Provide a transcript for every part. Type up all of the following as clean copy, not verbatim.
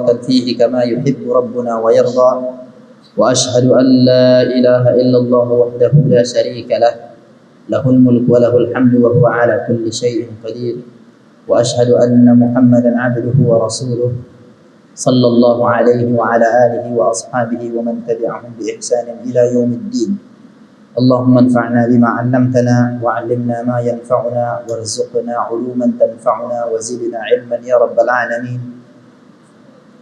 مباركا فيه كما يحب ربنا ويرضى وأشهد أن لا إله إلا الله وحده لا شريك له له الملك وله الحمد وهو على كل شيء قدير وأشهد أن محمدا عبده ورسوله صلى الله عليه وعلى آله وأصحابه ومن تبعهم بإحسان إلى يوم الدين اللهم انفعنا بما علمتنا وعلمنا ما ينفعنا وارزقنا علوما تنفعنا وزدنا علما يا رب العالمين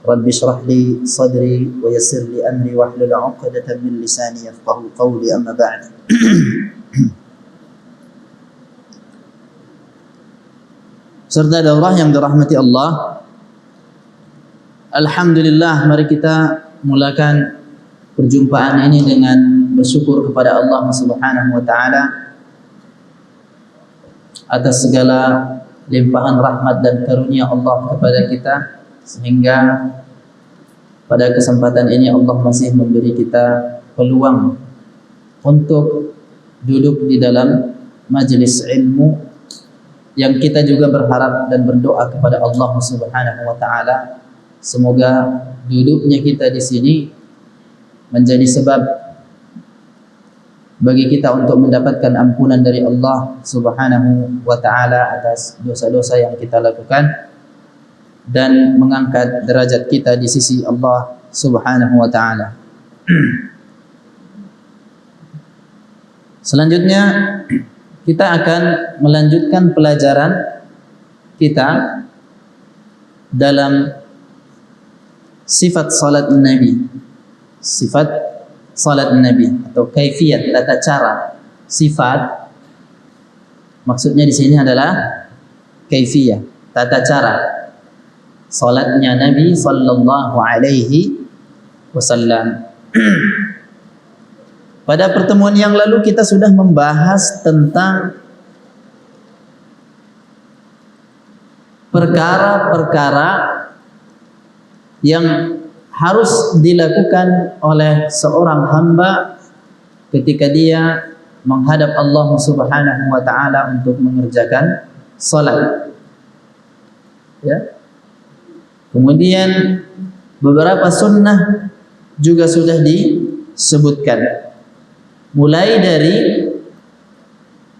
رب اشرح لي صدري ويسر لي أمري واحلل عقدة من لساني يفقه قولي أما بعد. Serta daurah yang dirahmati Allah, alhamdulillah, mari kita mulakan perjumpaan ini dengan bersyukur kepada Allah Subhanahu wa taala atas segala limpahan rahmat dan karunia Allah kepada kita, sehingga pada kesempatan ini Allah masih memberi kita peluang untuk duduk di dalam majelis ilmu yang kita juga berharap dan berdoa kepada Allah Subhanahu wa taala semoga duduknya kita di sini menjadi sebab bagi kita untuk mendapatkan ampunan dari Allah Subhanahu wa taala atas dosa-dosa yang kita lakukan dan mengangkat derajat kita di sisi Allah Subhanahu wa taala. Selanjutnya kita akan melanjutkan pelajaran kita dalam sifat salat Nabi. Sifat salat Nabi atau kaifiyat, tata cara. Sifat maksudnya di sini adalah kaifiyah, tata cara salatnya Nabi sallallahu alaihi wasallam. Pada pertemuan yang lalu kita sudah membahas tentang perkara-perkara yang harus dilakukan oleh seorang hamba ketika dia menghadap Allah Subhanahu wa taala untuk mengerjakan salat. Ya. Kemudian beberapa sunnah juga sudah disebutkan. Mulai dari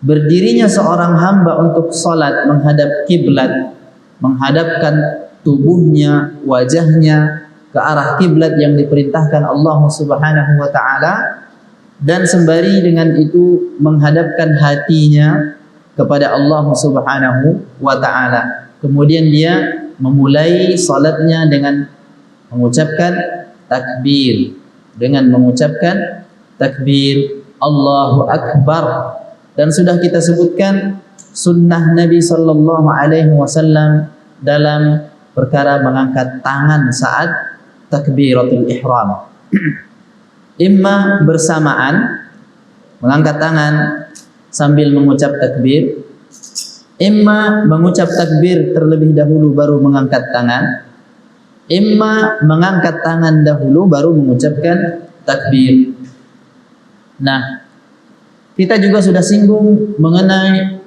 berdirinya seorang hamba untuk salat menghadap kiblat, menghadapkan tubuhnya, wajahnya ke arah kiblat yang diperintahkan Allah Subhanahu wa taala, dan sembari dengan itu menghadapkan hatinya kepada Allah Subhanahu wa taala. Kemudian dia memulai salatnya dengan mengucapkan takbir, Allahu Akbar. Dan sudah kita sebutkan sunnah Nabi sallallahu alaihi wasallam dalam perkara mengangkat tangan saat takbiratul ihram. Imma bersamaan mengangkat tangan sambil mengucap takbir, imma mengucap takbir terlebih dahulu baru mengangkat tangan, imma mengangkat tangan dahulu baru mengucapkan takbir. Nah, kita juga sudah singgung mengenai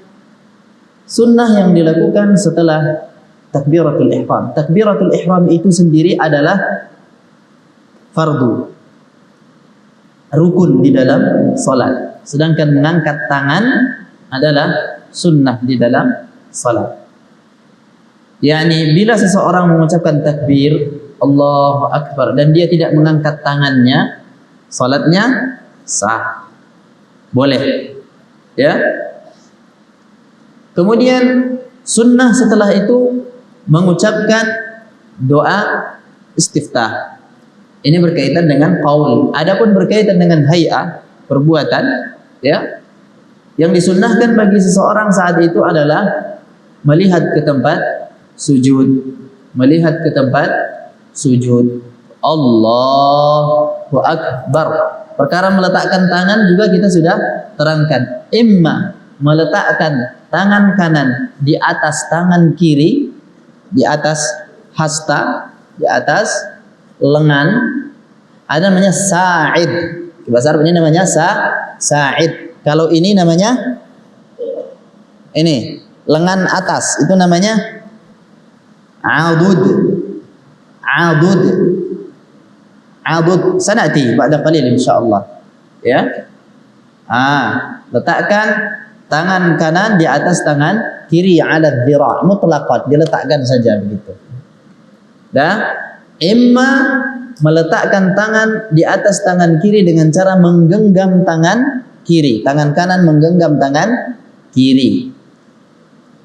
sunnah yang dilakukan setelah takbiratul ihram. Takbiratul ihram itu sendiri adalah fardu, rukun di dalam salat. Sedangkan mengangkat tangan adalah sunnah di dalam salat. Yani bila seseorang mengucapkan takbir Allahu Akbar dan dia tidak mengangkat tangannya, salatnya sah, boleh, ya. Kemudian sunnah setelah itu mengucapkan doa istiftah. Ini berkaitan dengan qaul. Adapun berkaitan dengan hay'ah, perbuatan, ya, yang disunnahkan bagi seseorang saat itu adalah melihat ke tempat sujud, Allahu Akbar. Perkara meletakkan tangan juga kita sudah terangkan. Imma meletakkan tangan kanan di atas tangan kiri, di atas hasta, di atas lengan. Ada namanya sa'id. Bahasa Arab ini namanya sa'id. Kalau ini namanya ini lengan atas, itu namanya adud. adud. Adud sanati ba'da qalil insyaallah. Ya. Letakkan tangan kanan di atas tangan kiri ala dhira', mutlaqat, diletakkan saja begitu. Dan imma meletakkan tangan di atas tangan kiri dengan cara menggenggam tangan kiri, tangan kanan menggenggam tangan kiri.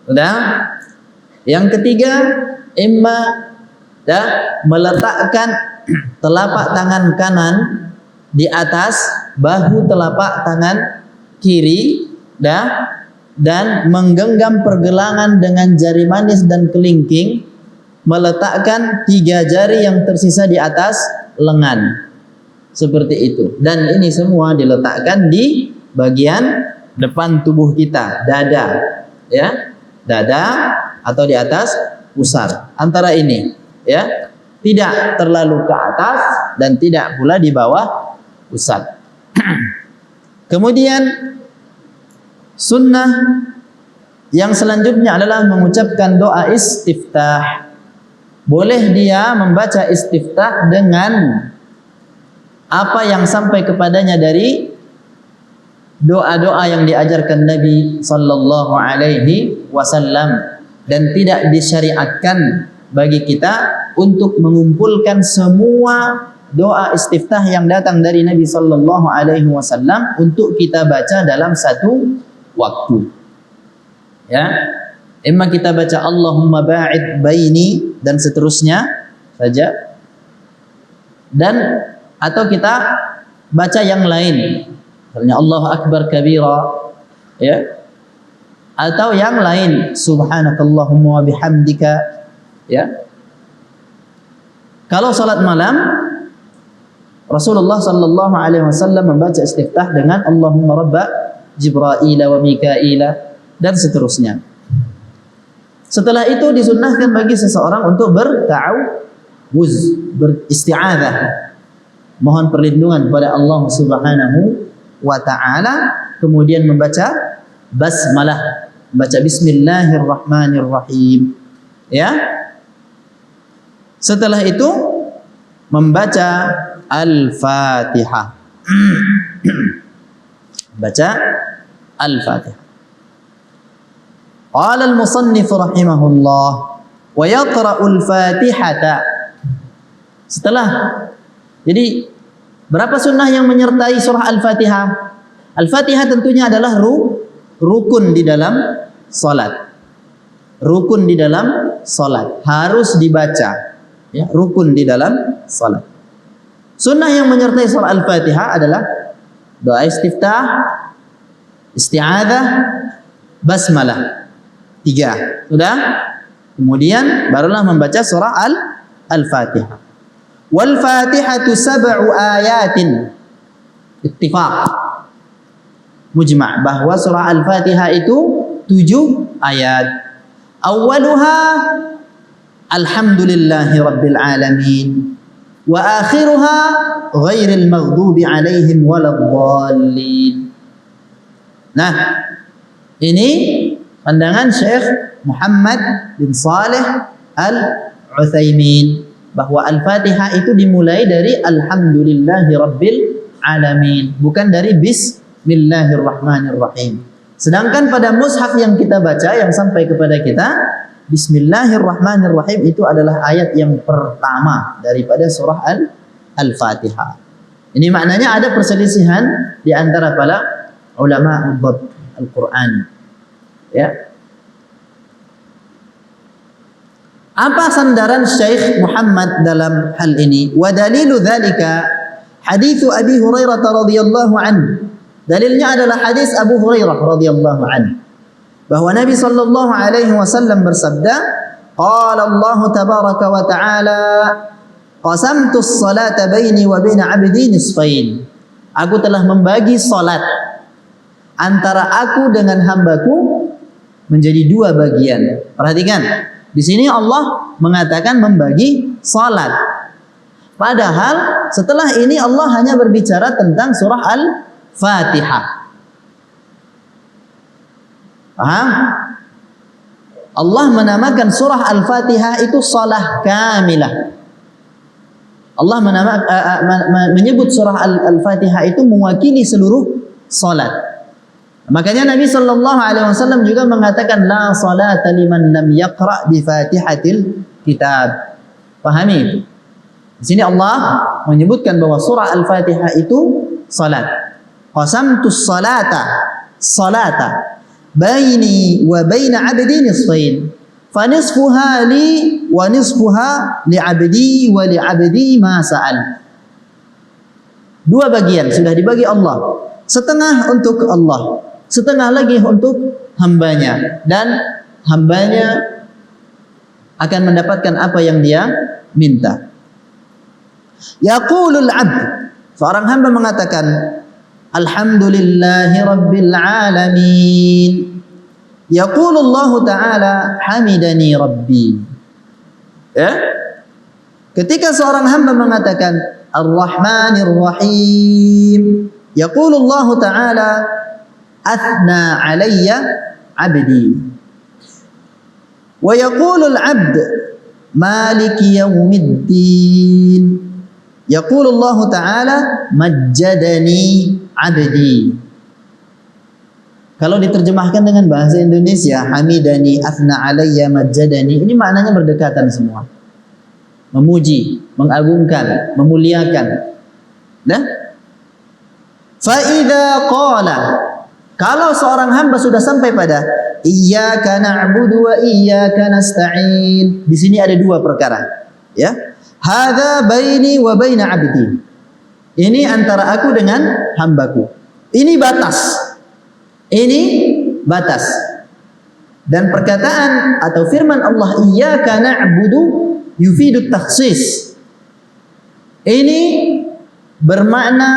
Sudah? Yang ketiga, imma meletakkan telapak tangan kanan di atas bahu telapak tangan kiri dan menggenggam pergelangan dengan jari manis dan kelingking, meletakkan 3 jari yang tersisa di atas lengan. Seperti itu. Dan ini semua diletakkan di bagian depan tubuh kita, dada. Ya, dada atau di atas pusar. Antara ini, ya. Tidak terlalu ke atas dan tidak pula di bawah pusat. Kemudian sunnah yang selanjutnya adalah mengucapkan doa istiftah. Boleh dia membaca istiftah dengan apa yang sampai kepadanya dari doa-doa yang diajarkan Nabi sallallahu alaihi wasallam, dan tidak disyariatkan bagi kita untuk mengumpulkan semua doa istiftah yang datang dari Nabi sallallahu alaihi wasallam untuk kita baca dalam satu waktu. Ya. Imma kita baca Allahumma ba'id baini dan seterusnya saja, dan atau kita baca yang lain, misalnya Allahu akbar kabira, ya, atau yang lain subhanakallahumma wa bihamdika, ya. Kalau salat malam, Rasulullah sallallahu alaihi wasallam membaca istiftah dengan Allahumma rabba Jibril wa Mikail dan seterusnya. Setelah itu disunnahkan bagi seseorang untuk berta'awuz, beristi'adzah, mohon perlindungan kepada Allah Subhanahu wa taala, kemudian membaca basmalah, membaca bismillahirrahmanirrahim, ya. Setelah itu membaca Al-Fatihah. Baca Al-Fatihah. Qala al-musannif rahimahullah wa yaqra'u al-Fatihata. Setelah, jadi berapa sunnah yang menyertai surah Al-Fatihah? Al-Fatihah tentunya adalah rukun di dalam salat. Rukun di dalam salat harus dibaca. Ya, rukun di dalam salat. Sunnah yang menyertai surah Al-Fatihah adalah doa istiftah, isti'adzah, basmalah. 3. Sudah? Kemudian barulah membaca surah Al-Fatihah. Wal Fatihatu 7 ayatin. Ittifaq. Mujma' bahwa surah Al-Fatihah itu 7 ayat. Awwaluha Alhamdulillahi Rabbil Alamin, wa akhiruha ghairil maghdubi alaihim waladdallin. Nah, ini pandangan Syekh Muhammad bin Saleh Al-Utsaimin, bahwa Al-Fatihah itu dimulai dari Alhamdulillahi Rabbil Alamin, bukan dari Bismillahirrahmanirrahim. Sedangkan pada mushaf yang kita baca, yang sampai kepada kita, Bismillahirrahmanirrahim itu adalah ayat yang pertama daripada surah Al-Fatihah. Ini maknanya ada perselisihan di antara para ulama Al-Qur'an. Ya. Apa sandaran Syekh Muhammad dalam hal ini? Wa dalilu dzalika hadits Abi Hurairah radhiyallahu anhu. Dalilnya adalah hadis Abu Hurairah radhiyallahu anhu, bahwa Nabi sallallahu alaihi wasallam bersabda, qala Allah tabaraka wa ta'ala, qasamtu as-salata baini wa baina 'abdi nisfain. Aku telah membagi salat antara aku dengan hambaku menjadi 2 bagian. Perhatikan, di sini Allah mengatakan membagi salat. Padahal setelah ini Allah hanya berbicara tentang surah Al-Fatihah. Paham? Allah menamakan surah Al-Fatihah itu salah kamilah. Allah menyebut surah Al-Fatihah itu mewakili seluruh salat. Makanya Nabi sallallahu alaihi wasallam juga mengatakan la salata liman lam yaqra bi Fatihatil kitab. Pahami itu? Di sini Allah menyebutkan bahwa surah Al-Fatihah itu salat. Qasamtus salata baini wa baina 'abdi nisfain. Fa nisfuha li wa nisfuha li 'abdi wa li 'abdi ma sa'al. Dua bagian sudah dibagi Allah. Setengah untuk Allah, setengah lagi untuk hambanya, dan hambanya akan mendapatkan apa yang dia minta. Yaqulul 'abd, seorang hamba mengatakan alhamdulillahi rabbil alamin. Yaqulullahu ta'ala hamidani rabbi. Ya? Ketika seorang hamba mengatakan ar-rahmanir rahim, yaqulullahu ta'ala athna alayya 'abdi. Wa yaqulul 'abd maliki yaumiddin. Yaqulullahu ta'ala majjadani 'abdi. Kalau diterjemahkan dengan bahasa Indonesia, hamidani, athna alayya, majjadani, ini maknanya berdekatan semua. Memuji, mengagungkan, memuliakan. Nah, fa idza qala, kalau seorang hamba sudah sampai pada iyyaka na'budu wa iyyaka nasta'in. Di sini ada dua perkara, ya. Hadza baini wa baina 'abdi. Ini antara aku dengan hambaku. Ini batas. Ini batas. Dan perkataan atau firman Allah iyyaka na'budu yufidu takhsis. Ini bermakna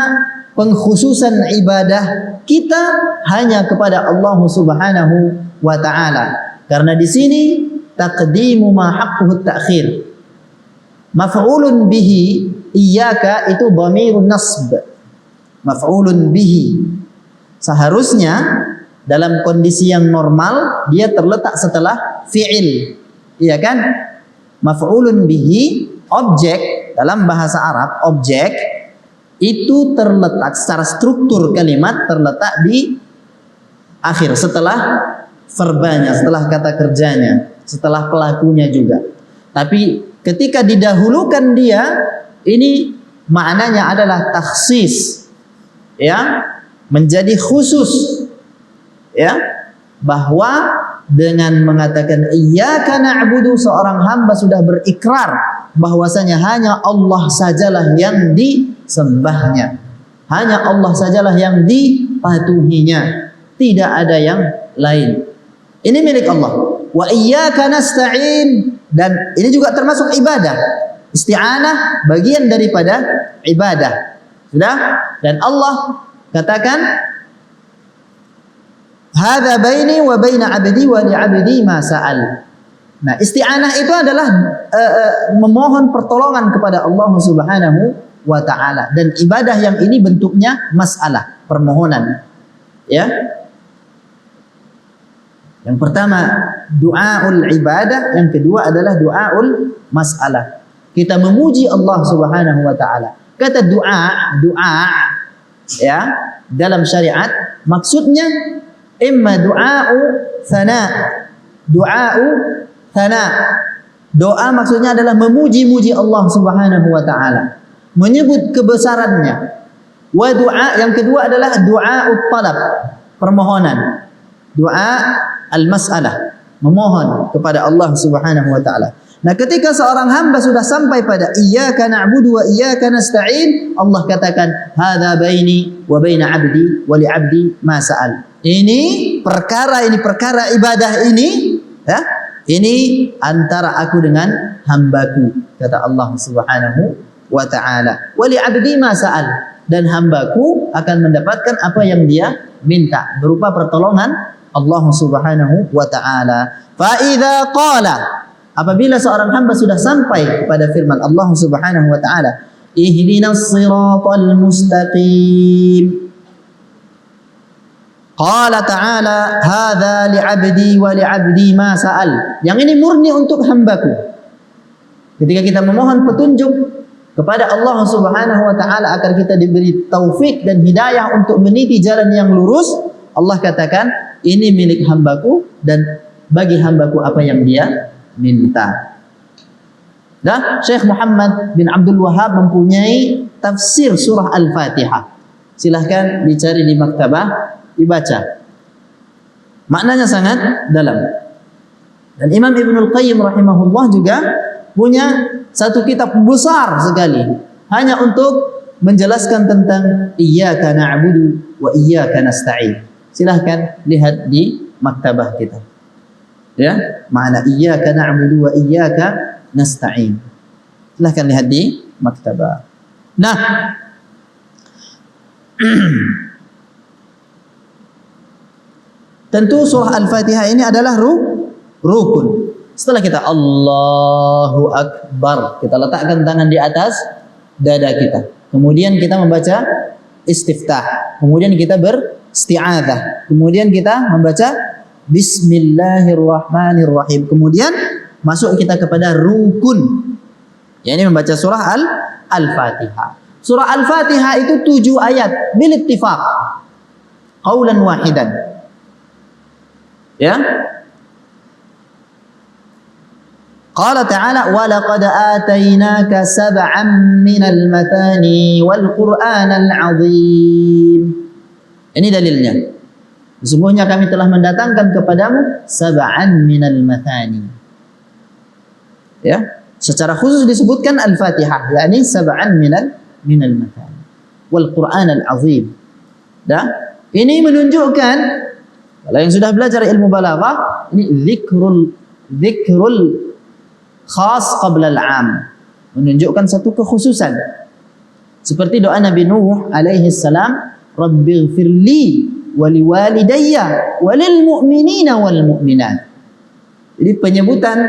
pengkhususan ibadah kita hanya kepada Allah Subhanahu wa taala. Karena di sini taqdimu ma haqquhu ta'khir. Maf'ulun bihi iyyaka itu dhamirun nasb. Maf'ulun bihi. Seharusnya dalam kondisi yang normal dia terletak setelah fi'il. Iya kan? Maf'ulun bihi, objek dalam bahasa Arab, objek itu terletak secara struktur kalimat terletak di akhir, setelah verbanya, setelah kata kerjanya, setelah pelakunya juga. Tapi ketika didahulukan dia, ini maknanya adalah takhsis, ya, menjadi khusus, ya, bahwa dengan mengatakan iyyaka na'budu, seorang hamba sudah berikrar bahwasanya hanya Allah sajalah yang disembahnya, hanya Allah sajalah yang dipatuhinya, tidak ada yang lain. Ini milik Allah. Wa iyyaka nasta'in, dan ini juga termasuk ibadah. Isti'anah bagian daripada ibadah. Sudah? Dan Allah katakan hadza baini wa baina 'abdi wa li 'abdi ma sa'al. Nah, isti'anah itu adalah memohon pertolongan kepada Allah Subhanahu wa taala, dan ibadah yang ini bentuknya masalah, permohonan. Ya. Yang pertama du'aul ibadah, yang kedua adalah du'aul masalah. Kita memuji Allah Subhanahu wa taala. Kata doa ya, dalam syariat maksudnya imma du'a'u thana. Du'a'u thana. Doa maksudnya adalah memuji-muji Allah Subhanahu wa taala, menyebut kebesarannya. Wa du'a yang kedua adalah du'a'ut talab, permohonan. Doa al-mas'alah, memohon kepada Allah Subhanahu wa taala. Nah, ketika seorang hamba sudah sampai pada iyyaka na'budu wa iyyaka nasta'in, Allah katakan hadza baini wa baina 'abdi wa li 'abdi ma sa'al. Ini perkara ibadah ini, ya, ini antara aku dengan hambaku, kata Allah Subhanahu wa taala. Wa li 'abdi ma sa'al, dan hambaku akan mendapatkan apa yang dia minta berupa pertolongan Allah Subhanahu wa taala. Fa idza qala, apabila seorang hamba sudah sampai kepada firman Allah Subhanahu wa taala, ihdinas siratal mustaqim. Qala ta'ala hadza li'abdi wa li'abdi ma sa'al. Yang ini murni untuk hambaku. Ketika kita memohon petunjuk, kepada Allah Subhanahu wa taala agar kita diberi taufik dan hidayah untuk meniti jalan yang lurus. Allah katakan, ini milik hambaku dan bagi hambaku apa yang dia minta. Dan Syekh Muhammad bin Abdul Wahhab mempunyai tafsir surah Al-Fatihah. Silahkan dicari di maktabah, dibaca. Maknanya sangat dalam. Dan Imam Ibnul Qayyim rahimahullah juga punya satu kitab besar sekali hanya untuk menjelaskan tentang iyyaka na'budu wa iyyaka nasta'in. Silahkan lihat di maktabah kita. Ya, makna iyyaka na'budu wa iyyaka nasta'in. Silahkan lihat di maktabah. Nah, tentu surah Al-Fatihah ini adalah rukun. Setelah kita Allahu Akbar, kita letakkan tangan di atas dada kita. Kemudian kita membaca istiftah. Kemudian kita beristi'adzah. Kemudian kita membaca Bismillahirrahmanirrahim. Kemudian masuk kita kepada rukun. yakni membaca surah Al-Fatihah. Surah Al-Fatihah itu 7 ayat bil ittifaq. Qaulan wahidan. Ya. Qala ta'ala wa laqad atainaka sab'an minal mathani wal qur'anal 'azim. Ini dalilnya. Sesungguhnya kami telah mendatangkan kepadamu sab'an minal mathani. Ya, secara khusus disebutkan Al-Fatihah, yakni sab'an minal mathani wal qur'anal 'azim. Dan ini menunjukkan kalau yang sudah belajar ilmu balaghah, ini zikrul khas qabla al-'am, menunjukkan satu kekhususan. Seperti doa Nabi Nuh alaihi salam, Rabbighfirli wa liwalidayya wa lil mu'minina wal mu'minat. Jadi penyebutan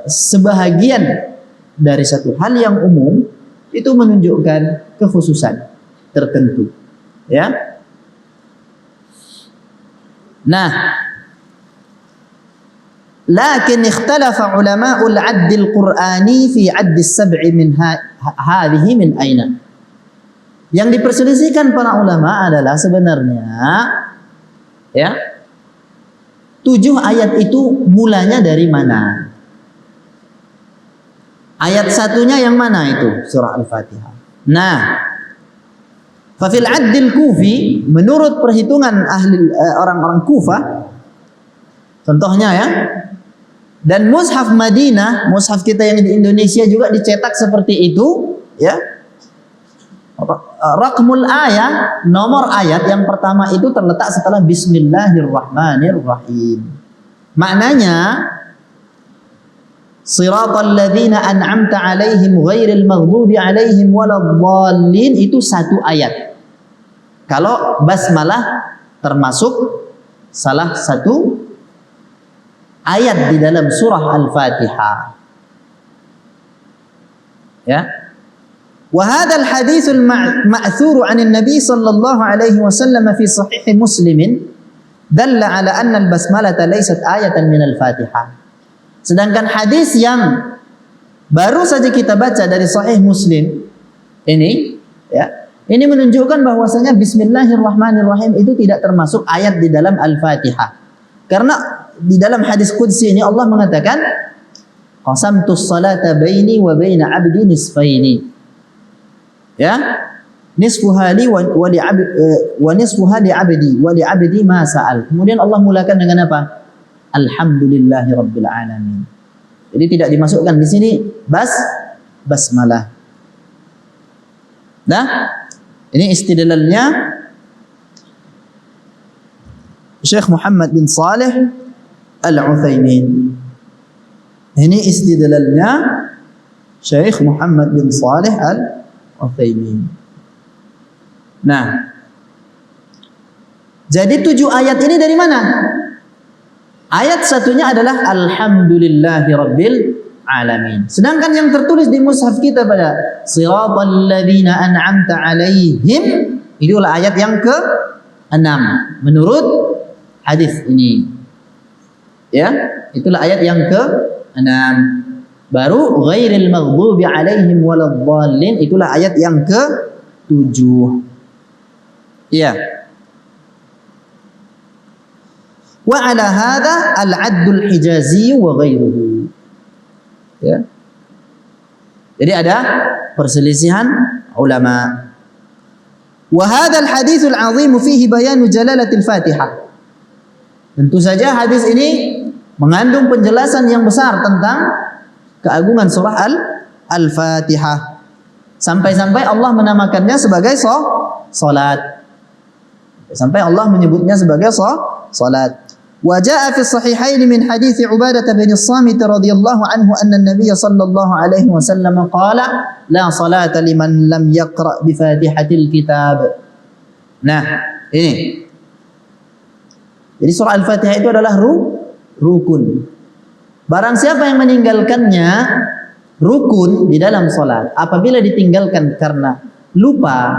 sebahagian dari satu hal yang umum itu menunjukkan kekhususan tertentu. Ya. Nah, lakin ikhtalafa ulama'ul 'add al-Qur'ani fi 'add as-sab'i min hadhihi min aina. Yang diperselisihkan para ulama adalah sebenarnya ya 7 ayat itu mulanya dari mana? Ayat satunya yang mana itu? Surah Al-Fatihah. Nah, fa fil 'add al-Kufi, menurut perhitungan ahli orang-orang Kufah, contohnya ya, dan mushaf Madinah, mushaf kita yang di Indonesia juga dicetak seperti itu, ya. Raqmul ayat, nomor ayat yang pertama itu terletak setelah Bismillahirrahmanirrahim. Maknanya Siratal ladzina an'amta 'alaihim ghairil maghdubi 'alaihim waladdallin, itu 1 ayat. Kalau basmalah termasuk salah satu ayat di dalam surah Al-Fatihah. Ya. Wa hadzal haditsul ma'thur 'an an-nabi sallallahu alaihi wasallam fi sahih Muslim dalla 'ala anna al-basmalah laysat ayatan min al-Fatihah. Sedangkan hadis yang baru saja kita baca dari sahih Muslim ini, ya, ini menunjukkan bahwasanya Bismillahirrahmanirrahim itu tidak termasuk ayat di dalam Al-Fatihah. Karena di dalam hadis qudsi ini Allah mengatakan, qasamtus salata baini wa baina 'abdi nisfaini. Ya, nisfuha li wa nisfuha li 'abdi wa li 'abdi ma sa'al. Kemudian Allah mulakan dengan apa? Alhamdulillahirabbil alamin. Jadi tidak dimasukkan di sini basmalah. Nah, ini istidlalnya Syekh Muhammad bin Saleh Al-Utsaimin. Ini istidlalnya Syekh Muhammad bin Saleh Al-Utsaimin. Nah, jadi 7 ayat ini dari mana? Ayat satunya adalah Alhamdulillahirabbil alamin. Sedangkan yang tertulis di mushaf kita pada Siratal ladzina an'amta 'alaihim, itulah ayat yang ke-6 menurut hadis ini. Ya, itulah ayat yang ke-6. Baru ghairil maghdubi alaihim waladdallin, itulah ayat yang ke-7. Iya. Wa ala hadha al-'addul hijazi wa ghairuhu. Ya. Jadi ada perselisihan ulama. Wa hadha al-haditsul 'azim fihi bayanu jalalatil Fatihah. Tentu saja hadis ini mengandung penjelasan yang besar tentang keagungan surah Al-Fatihah. Sampai-sampai Allah menamakannya sebagai salat. Sampai Allah menyebutnya sebagai salat. Wa jaa fi sahihain min hadits Ubadah bin As-Samit radhiyallahu anhu anna an-nabiy sallallahu alaihi wasallam qala la salata liman lam yaqra bi Fatihatil kitab. Nah, ini. Jadi surah Al-Fatihah itu adalah rukun. Barang siapa yang meninggalkannya rukun di dalam salat, apabila ditinggalkan karena lupa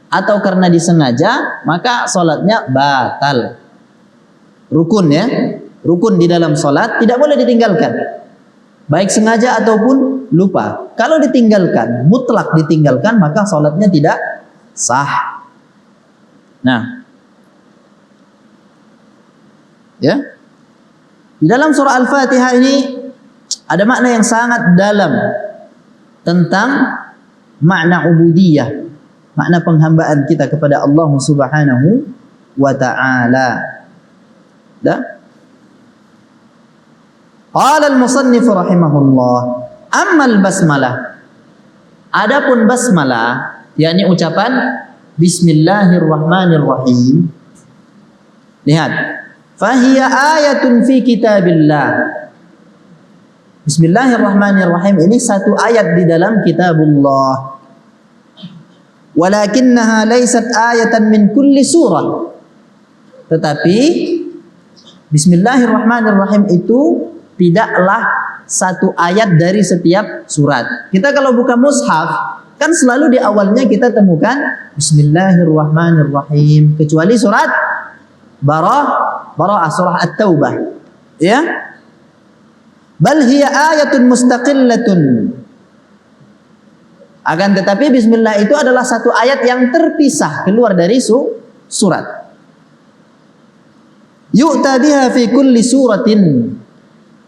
atau karena disengaja, maka salatnya batal. Rukun ya, rukun di dalam salat tidak boleh ditinggalkan, baik sengaja ataupun lupa. Kalau ditinggalkan, mutlak ditinggalkan, maka salatnya tidak sah. Nah, ya. Di dalam surah Al-Fatihah ini ada makna yang sangat dalam tentang makna ubudiyah, makna penghambaan kita kepada Allah Subhanahu wa ta'ala. Qala al-musannif rahimahullah, amma al-basmalah. Adapun basmalah, yakni ucapan bismillahirrahmanirrahim. Lihat. Fahiya ayatun fi kitabillah. Bismillahirrahmanirrahim ini satu ayat di dalam kitabullah. Walakinnaha laysat ayatan min kulli surah. Tetapi Bismillahirrahmanirrahim itu tidaklah satu ayat dari setiap surat. Kita kalau buka mushaf, kan selalu di awalnya kita temukan Bismillahirrahmanirrahim, kecuali surat Bara'ah, surah At-Taubah. Ya. Bal hiya ayatun mustaqillatun. Akan tetapi bismillah itu adalah satu ayat yang terpisah keluar dari surat. Yu'ta biha fi kulli suratin.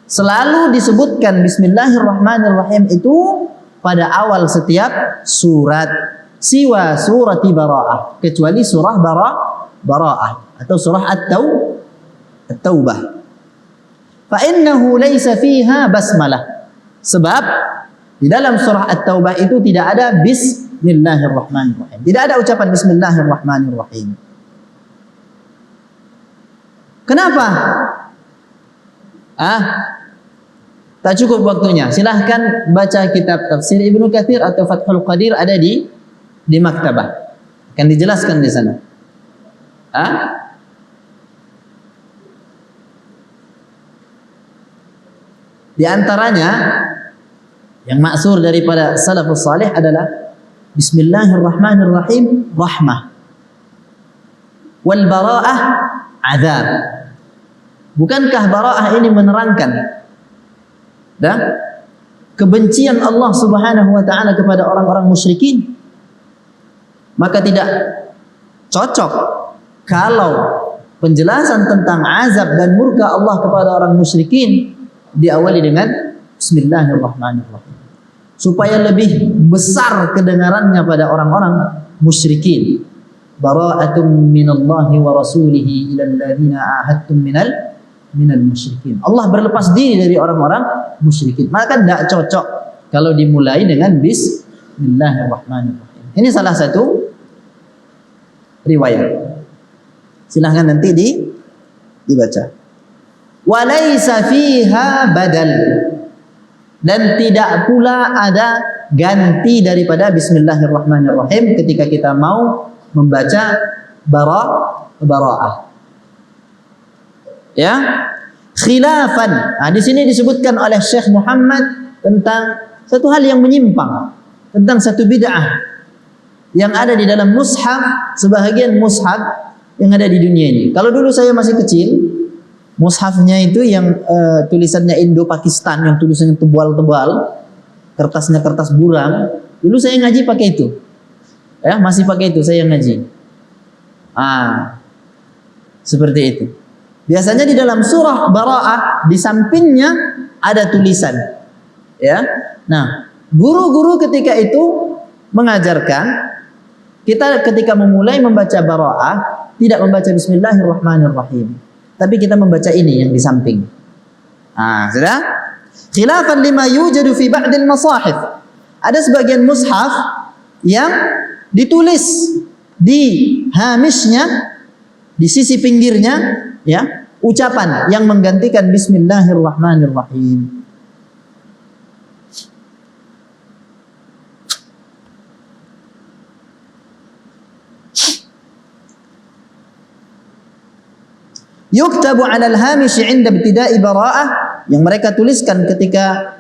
Selalu disebutkan bismillahirrahmanirrahim itu pada awal setiap surat. Siwa surati Bara'ah, kecuali surah Bara'ah atau surah At-Taubah. Fa innahu laysa fiha basmalah. Sebab di dalam surah At-Taubah itu tidak ada bismillahirrahmanirrahim. Tidak ada ucapan bismillahirrahmanirrahim. Kenapa? Tak cukup waktunya. Silahkan baca kitab tafsir Ibnu Katsir atau Fathul Qadir, ada di maktabah. Akan dijelaskan di sana. Di antaranya yang maksur daripada salafus salih adalah bismillahirrahmanirrahim rahmah, wal bara'ah azab. Bukankah bara'ah ini menerangkan kebencian Allah Subhanahu wa ta'ala kepada orang-orang musyrikin? Maka tidak cocok kalau penjelasan tentang azab dan murka Allah kepada orang musyrikin diawali dengan bismillahirrahmanirrahim, supaya lebih besar kedengarannya pada orang-orang musyrikin. Bara'atum minallahi wa rasulihi ilal ladzina ahadtum minal musyrikin. Allah berlepas diri dari orang-orang musyrikin. Maka tidak cocok kalau dimulai dengan bismillahirrahmanirrahim. Ini salah satu riwayat. Silahkan nanti dibaca. Walaysa fiha badal, dan tidak pula ada ganti daripada bismillahirrahmanirrahim ketika kita mau membaca bara'ah. Ya, khilafan. Di sini disebutkan oleh Syekh Muhammad tentang satu hal yang menyimpang, tentang satu bid'ah yang ada di dalam mushaf, sebahagian mushaf yang ada di dunia ini. Kalau dulu saya masih kecil, Mushafnya itu yang tulisannya Indo-Pakistan, yang tulisannya tebal-tebal, kertasnya kertas buram. Dulu saya ngaji pakai itu. Ya, masih pakai itu saya ngaji. Seperti itu. Biasanya di dalam surah Bara'ah di sampingnya ada tulisan. Ya. Nah, guru-guru ketika itu mengajarkan kita ketika memulai membaca Bara'ah tidak membaca Bismillahirrahmanirrahim. Tapi kita membaca ini yang di samping. Sudah? Khilafan lima yujadu fi ba'dil masahif. Ada sebagian mushaf yang ditulis di hamishnya, di sisi pinggirnya, ya, ucapan yang menggantikan Bismillahirrahmanirrahim. Yuktabu 'ala al-hamish 'inda ibtida'i bara'ah, yang mereka tuliskan ketika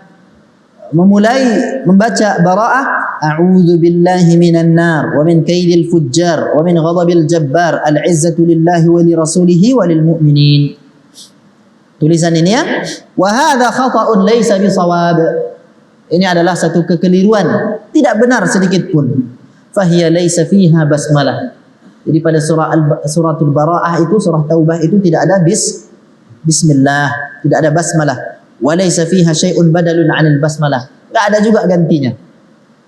memulai membaca Bara'ah, a'udzu billahi minan nar wa min kaidil fujjar wa min ghadabil jabbar, al-'izzatu lillahi wa li rasulihi wa lil mu'minin. Tulisan ini ya, wa hadha khata'un laysa bisawab. Ini adalah satu kekeliruan, tidak benar sedikit pun. Fahiya laysa fiha basmalah. Jadi pada suratul Bara'ah itu, surah Taubah itu tidak ada bismillah, tidak ada basmalah. Wa laysa fiha syai'un badalun 'anil basmalah. Enggak ada juga gantinya.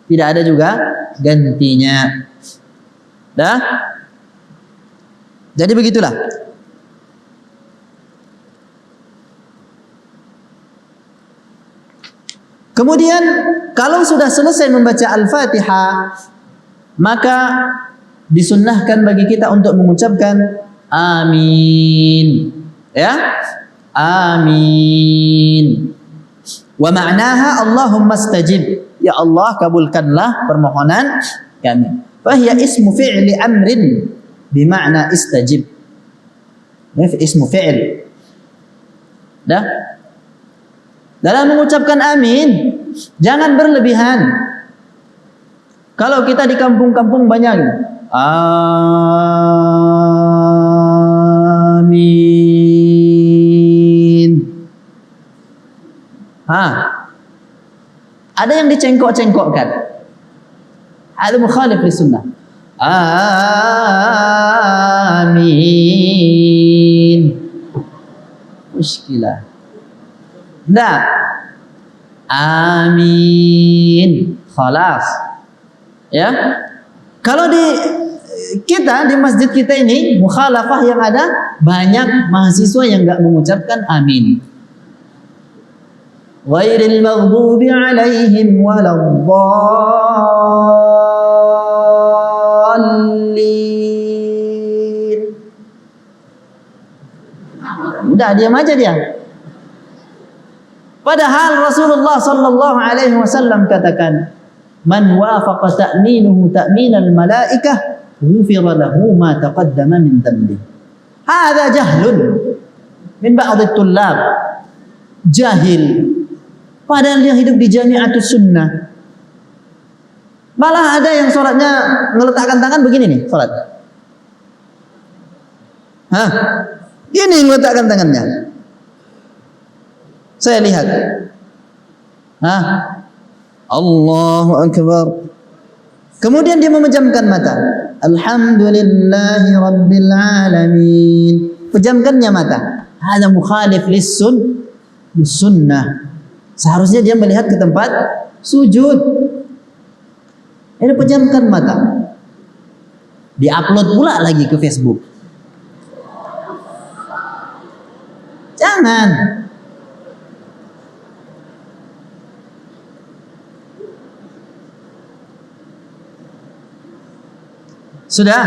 Tidak ada juga gantinya. Dah? Jadi begitulah. Kemudian kalau sudah selesai membaca Al-Fatihah, maka disunnahkan bagi kita untuk mengucapkan amin. Ya? Amin. Wa ma'naha Allahumma istajib. Ya Allah, kabulkanlah permohonan kami. Fahiya ismu fi'li amrin bima'na istajib. Ismu fi'il. Dah? Dalam mengucapkan amin, jangan berlebihan. Kalau kita di kampung-kampung banyak amin. Ada yang dicengkok-cengkokkan. Ada mukhalif li sunnah. Amin. Muskilah. Nah, amin. Khalas. Ya. Kalau di kita di masjid kita ini mukhalafah yang ada banyak mahasiswa yang enggak mengucapkan amin. Ghairil maghdubi alaihim waladdallin. Udah diam aja dia. Padahal Rasulullah sallallahu alaihi wasallam katakan, man wafaqa ta'minuhu ta'minal malaikah ghufira lahu ma taqaddama min dhanbi. Hadha jahlun min ba'd at-tullab. Jahil. Padahal dia hidup di Jami'atus Sunnah. Malah ada yang sholatnya ngeletakkan tangan begini nih, sholat. Gini ngeletakkan tangannya. Saya lihat. Allahu Akbar. Kemudian dia memejamkan mata. Alhamdulillahi Rabbil Alamin. Pejamkannya mata. Ada mukhalif sunnah. Seharusnya dia melihat ke tempat sujud. Ini pejamkan mata. Diupload pula lagi ke Facebook. Jangan. Sudah?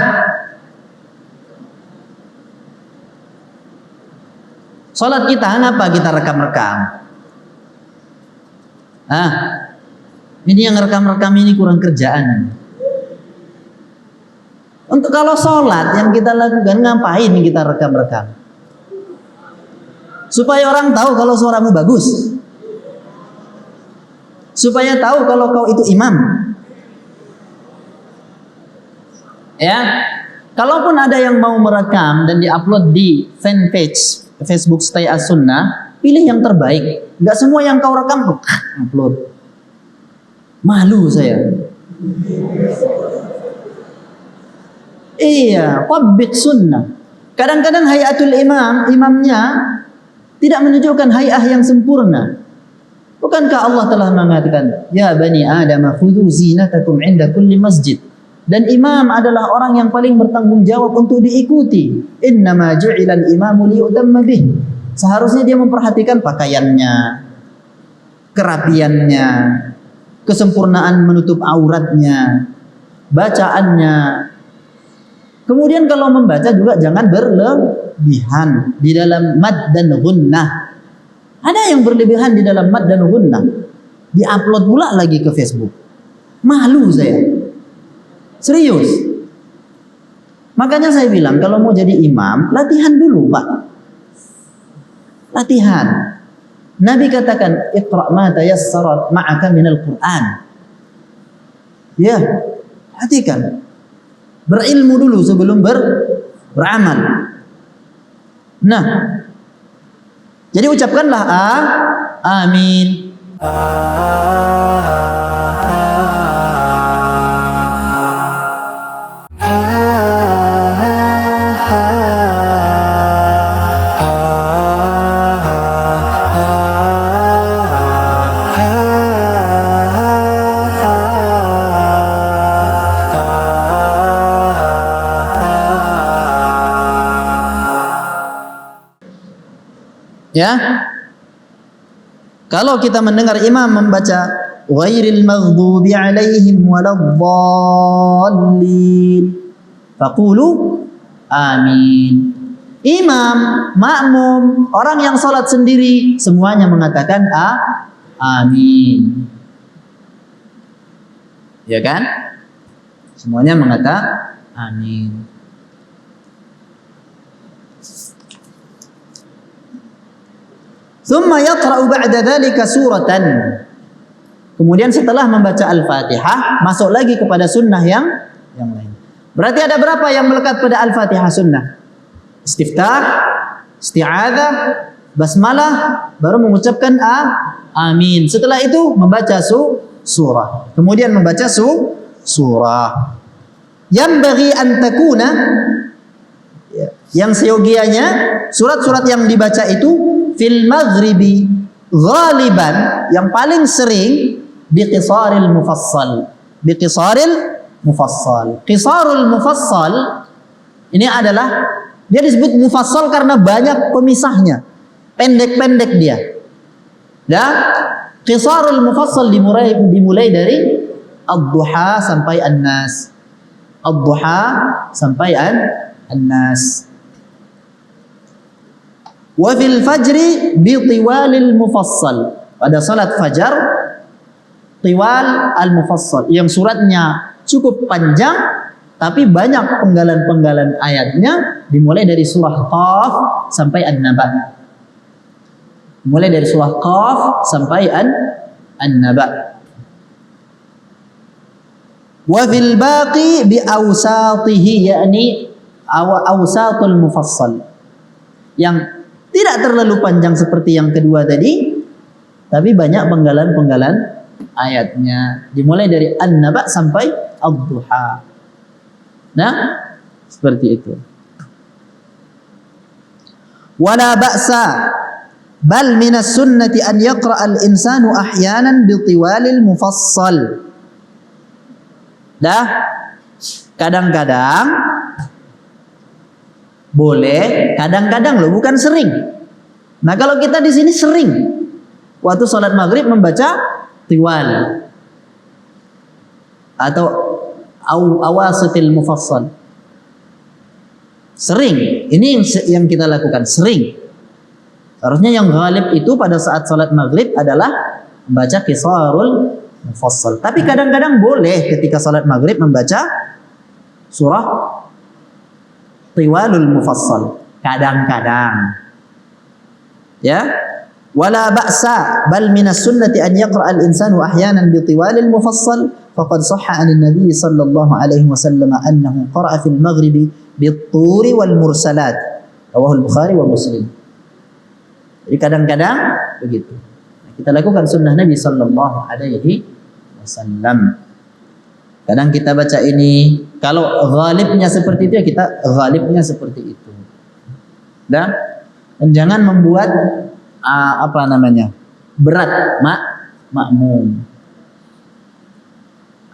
Salat kita kenapa kita rekam-rekam? Ini yang rekam-rekam ini kurang kerjaan. Untuk kalau salat yang kita lakukan, ngapain kita rekam-rekam? Supaya orang tahu kalau suaramu bagus. Supaya tahu kalau kau itu imam. Ya, kalaupun ada yang mau merekam dan diupload di fanpage Facebook Stay As Sunnah, pilih yang terbaik. Nggak semua yang kau rekam upload. Malu saya. Iya, tabbik sunnah. Kadang-kadang hayatul imamnya tidak menunjukkan hayah yang sempurna. Bukankah Allah telah mengatakan, ya bani Adam khudhu zinatakum inda kulli masjid. Dan imam adalah orang yang paling bertanggung jawab untuk diikuti. Innama ju'ilal imamu liyutamma bih. Seharusnya dia memperhatikan pakaiannya, kerapiannya, kesempurnaan menutup auratnya, bacaannya. Kemudian kalau membaca juga jangan berlebihan di dalam mad dan gunnah. Ada yang berlebihan di dalam mad dan gunnah. Diupload pula lagi ke Facebook. Malu saya. Serius. Makanya saya bilang kalau mau jadi imam, latihan dulu, Pak. Latihan. Nabi katakan, "Iqra' ma tayassara ma'aka minal Qur'an." Ya, perhatikan. Berilmu dulu sebelum beramal. Nah, jadi ucapkanlah amin. Ya, kalau kita mendengar imam membaca ghairil maghdubi alaihim waladdallin, faqulu amin. Imam, makmum, orang yang salat sendiri semuanya mengatakan amin. Ya kan? Semuanya mengatakan amin. Thumma yaqra'u ba'da dhalika suratan. Kemudian setelah membaca Al-Fatihah, masuk lagi kepada sunnah yang lain. Berarti ada berapa yang melekat pada Al-Fatihah sunnah? Istiftah, isti'adzah, basmalah, baru mengucapkan amin. Setelah itu membaca surah. Kemudian membaca surah. Yanbaghi an takuna, yang seyogianya surat-surat yang dibaca itu fil maghribi ghaliban, yang paling sering biqisaril mufassal. Biqisaril mufassal. Qisarul mufassal ini adalah, dia disebut mufassal karena banyak pemisahnya, pendek-pendek dia. Ya, qisarul mufassal dimulai dari ad-duha sampai an-nas. Ad-duha sampai an-nas. Wa fil fajri bi tiwalil mufassal. Pada salat fajar tiwal al mufassal, yang suratnya cukup panjang tapi banyak penggalan-penggalan ayatnya, dimulai dari surah Qaf sampai An-Naba. Mulai dari surah Qaf sampai An-Naba. Wa fil baqi bi awsatihi, yakni awsatul mufassal, yang tidak terlalu panjang seperti yang kedua tadi, tapi banyak penggalan-penggalan ayatnya. Dimulai dari An-Naba sampai Ad-Duha. Nah, seperti itu. Wala ba'sa, bal minas sunnati an yaqra al-insanu ahyanan bi tiwalil mufassal. Dah, kadang-kadang boleh, kadang-kadang loh, bukan sering. Nah, kalau kita di sini sering waktu sholat maghrib membaca tiwal atau awasitil mufassal. Sering. Ini yang kita lakukan, sering. Harusnya yang ghalib itu pada saat sholat maghrib adalah membaca qisarul mufassal. Tapi kadang-kadang boleh ketika sholat maghrib membaca surah tiwalul mufassal, kadang-kadang. Ya, wala ba'sa, bal minas sunnati an yaqra al-insanu ahyanan bi tiwalil mufassal, faqad sahha 'an an-nabi sallallahu alaihi wasallam annahu qara'a fil maghribi bit-turi wal mursalat. Rawahu al-Bukhari wa Muslim. Jadi kadang-kadang begitu. Kita lakukan sunnah Nabi Sallallahu Alaihi Wasallam. Kadang kita baca ini, kalau ghalibnya seperti itu ya kita ghalibnya seperti itu. Dan jangan membuat berat makmum.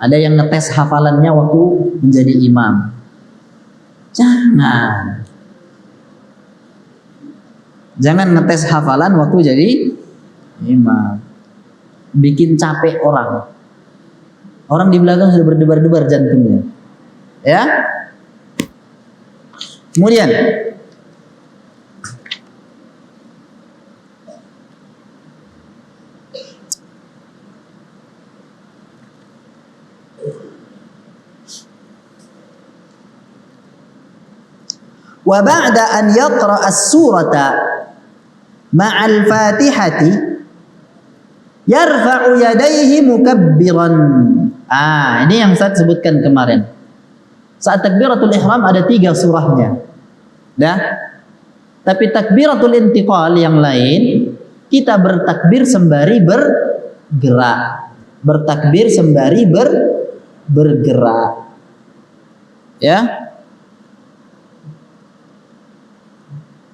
Ada yang ngetes hafalannya waktu menjadi imam. Jangan ngetes hafalan waktu jadi imam. Bikin capek orang. Orang di belakang sudah berdebar-debar jantungnya. Ya. Kemudian wa ba'da an yaqra as-surata ma'al fatihati yarfa'u yadayhi mukabbiran. Ini yang saya sebutkan kemarin. Saat takbiratul ihram ada 3 surahnya. Tapi takbiratul intiqal yang lain kita bertakbir sembari bergerak. Bertakbir sembari bergerak. Ya.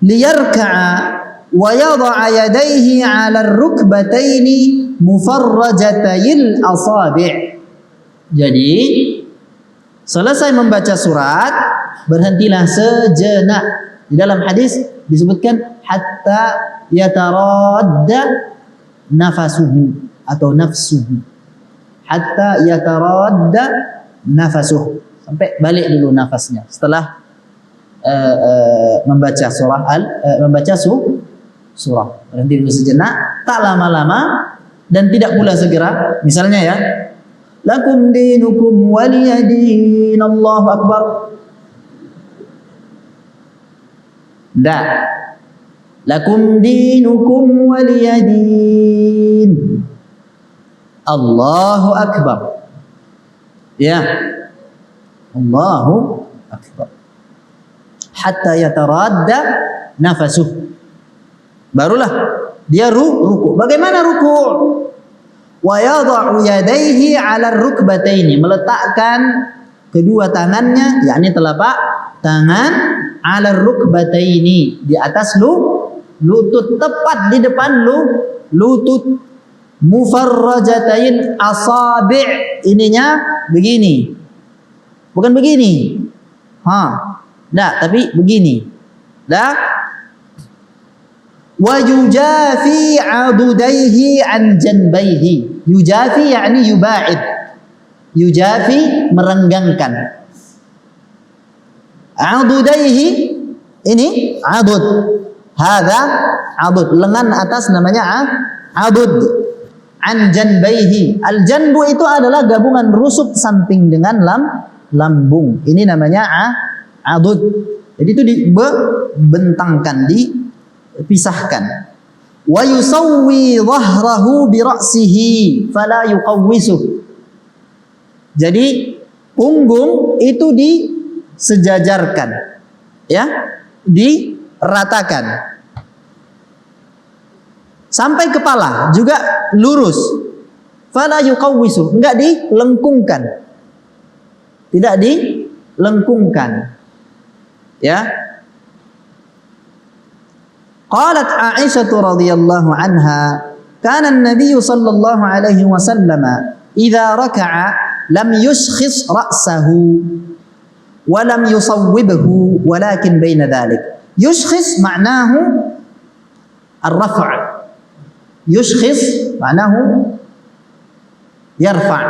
Liyarka'a wa yadha'a yadayhi 'ala ar-rukbataini mufarrajatayil asabi'. Jadi selesai membaca surat berhentilah sejenak. Di dalam hadis disebutkan hatta yataradda nafasuhu atau nafsuhu. Hatta yataradda nafasuhu, sampai balik dulu nafasnya setelah membaca surah. Berhenti dulu sejenak, tak lama-lama dan tidak pula segera. Misalnya ya, lakum dinukum waliyadin, Allahu Akbar. Tidak. Lakum dinukum waliyadin, Allahu Akbar. Ya, Allahu Akbar. Hatta yataradda nafasuh. Barulah dia ruku. Bagaimana ruku? Wa yadha'u yadayhi 'ala ar-rukbataini, meletakkan kedua tangannya, yakni telapak tangan, 'ala ar-rukbataini, di atas lutut, tepat di depan lutut. Mufarrajatayn asabi', ininya begini. Bukan begini. Tapi begini. Wa yujafi 'adudaihi 'an janbaihi. Yujafi yakni yuba'id. Yujafi merenggangkan. 'Adudaihi ini 'adud. Hadza 'adud, lengan atas namanya 'adud. 'An janbaihi. Al-janbu itu adalah gabungan rusuk samping dengan lambung. Ini namanya 'adud. Jadi itu dibentangkan, dipisahkan. Wa yusawwi dhahrahu bi ra'sihi fala yuqawwisuh. Jadi punggung itu disejajarkan, ya, diratakan. Sampai kepala juga lurus. Fala yuqawwisuh, enggak dilengkungkan. Tidak dilengkungkan. Ya. Qalat Aisyah radhiyallahu anha, kana an-nabiy sallallahu alaihi wasallam idza raka'a lam yushkhis ra'sahu wa lam yusawwibhu walakin baina dhalik. Yushkhis ma'nahu ar-raf'. Yushkhis ma'nahu yarfa'.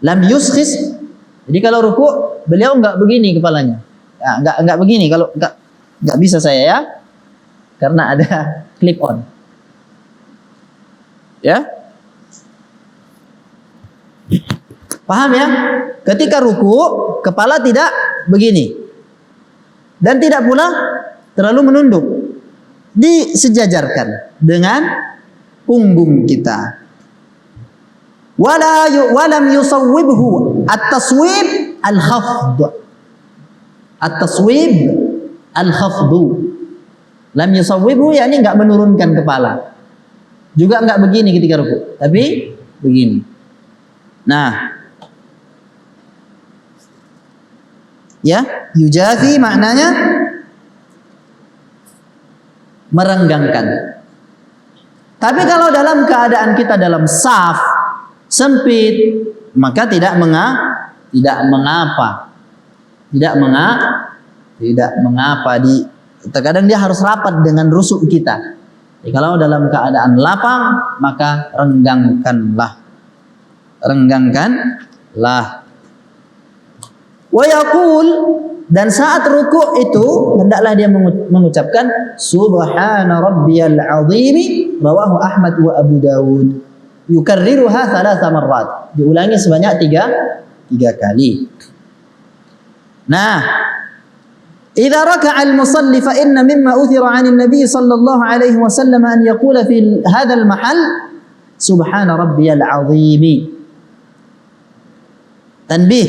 Lam yushkhis. Jadi kalau ruku beliau enggak begini kepalanya. Ya, enggak begini, kalau enggak bisa saya ya, karena ada clip on. Ya, paham ya? Ketika ruku kepala tidak begini dan tidak pula terlalu menunduk, disejajarkan dengan punggung kita. Walam yusawwibhu. At-taswib al-khafd. At-taswib al-khafdu. Lam yusawwibhu yakni enggak menurunkan kepala. Juga enggak begini ketika ruku, tapi begini. Nah, ya, yujafi maknanya merenggangkan. Tapi kalau dalam keadaan kita dalam saf sempit, maka tidak mengapa. Terkadang dia harus rapat dengan rusuk kita. Jadi kalau dalam keadaan lapang, maka renggangkanlah. Wa yaqul, dan saat rukuk itu hendaklah dia mengucapkan subhana rabbiyal azim, rawahu Ahmad wa Abu Dawud. Yukarriruha 3 marrat. Diulangi sebanyak 3 kali. Nah, idza raka'a al-musalli fa inna mimma uthira 'an an-nabiy sallallahu alaihi wasallam an yaqula fi hadha al-mahall subhana rabbiyal azim. Tanbih,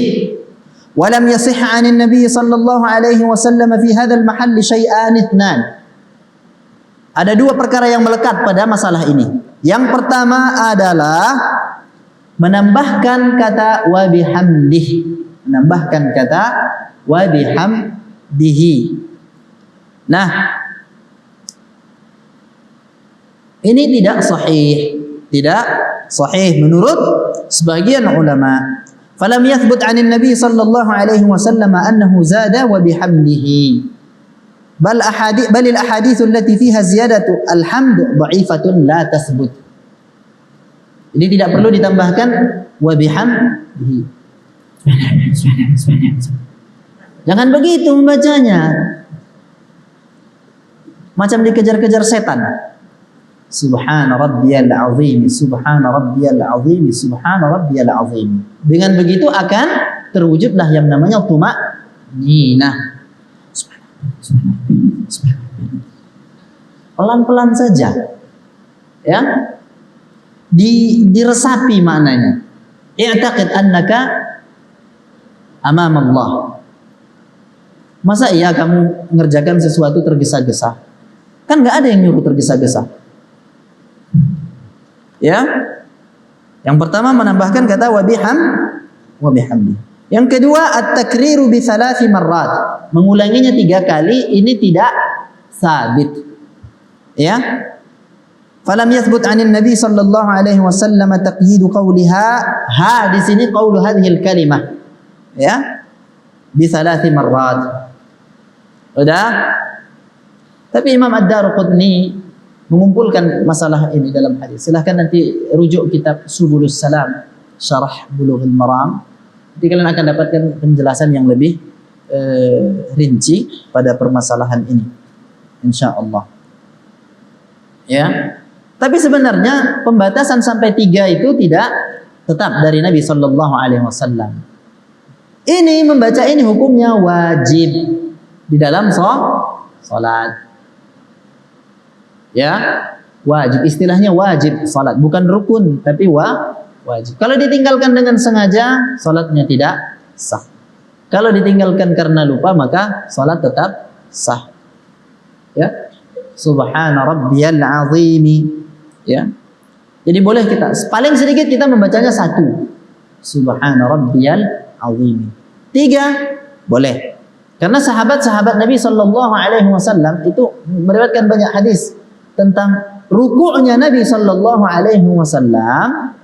wa lam yasih 'an an-nabiy sallallahu alaihi wasallam fi hadha al-mahall shay'an ithnan. Ada 2 perkara yang melekat pada masalah ini. Yang pertama adalah menambahkan kata wa bihamdih. Menambahkan kata wa bihamdihi. Nah, ini tidak sahih menurut sebagian ulama. Falam yathbut 'anil nabi sallallahu alaihi wasallam annahu zada wa bihamdihi. Bal al-ahadits allati fiha ziyadatu alhamd dha'ifatun la tathbut. Jadi tidak perlu ditambahkan wa bihamdihi. Jangan begitu membacanya, macam dikejar-kejar setan. Subhana rabbiyal azim, subhana rabbiyal azim, subhana rabbiyal azim. Dengan begitu akan terwujudlah yang namanya tumakninah. Pelan-pelan saja, ya, diresapi maknanya. I'taqid annaka amam Allah. Masa iya kamu mengerjakan sesuatu tergesa-gesa? Kan nggak ada yang nyuruh tergesa-gesa. Ya, yang pertama menambahkan kata wa bihamdi. Yang kedua at-takriru bi 3 marrat, mengulanginya 3 kali. Ini tidak sabit. Ya, falam yathbut 'anil nabi sallallahu alaihi wasallam taqyid qawliha, ha di sini qaulu hadhil kalimah, ya, bi 3 marrat. Sudah? Tapi Imam Ad-Darqutni mengumpulkan masalah ini dalam hadis. Silahkan nanti rujuk kitab Subulus Salam, Syarah Bulughul Maram. Nanti kalian akan dapatkan penjelasan yang lebih rinci pada permasalahan ini, insyaallah. Ya. Tapi sebenarnya pembatasan sampai 3 itu tidak tetap dari Nabi sallallahu alaihi wasallam. Ini membaca ini hukumnya wajib di dalam salat. Ya, wajib, istilahnya wajib salat, bukan rukun tapi wajib. Kalau ditinggalkan dengan sengaja, salatnya tidak sah. Kalau ditinggalkan karena lupa, maka salat tetap sah. Ya. Subhana rabbiyal azim. Ya. Jadi boleh kita paling sedikit kita membacanya 1. Subhana rabbiyal azim. 3 boleh. Karena sahabat-sahabat Nabi sallallahu alaihi wasallam itu meriwayatkan banyak hadis tentang rukuknya Nabi sallallahu alaihi wasallam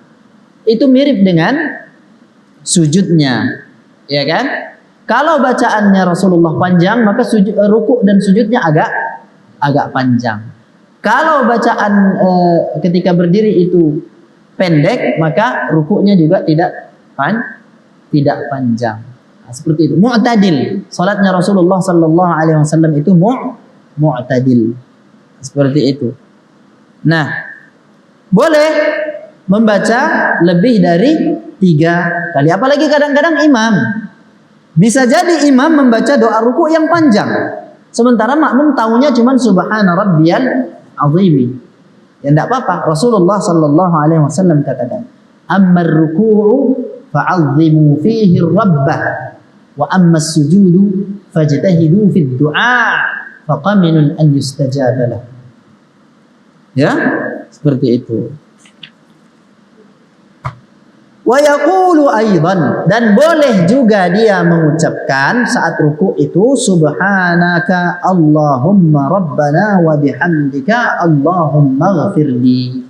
itu mirip dengan sujudnya, ya kan? Kalau bacaannya Rasulullah panjang, maka rukuk dan sujudnya agak panjang. Kalau bacaan ketika berdiri itu pendek, maka rukuknya juga tidak panjang. Nah, seperti itu. Mu'tadil. Salatnya Rasulullah sallallahu alaihi wasallam itu mu'tadil. Seperti itu. Nah, boleh membaca lebih dari 3 kali. Apalagi kadang-kadang imam. Bisa jadi imam membaca doa ruku yang panjang, sementara makmum tahunya cuma subhana rabbiyal azim. Ya enggak apa-apa. Rasulullah sallallahu alaihi wasallam katakan, "Ammar ruku'u fa'azzimu fihi rabbah wa ammas sujudu fajtahidu fid du'a." faqaminun an yustajaba lah. Ya, seperti itu. Wa yaqulu aidan, dan boleh juga dia mengucapkan saat ruku itu subhanaka Allahumma rabbana wa bihamdika Allahumma ghafirli.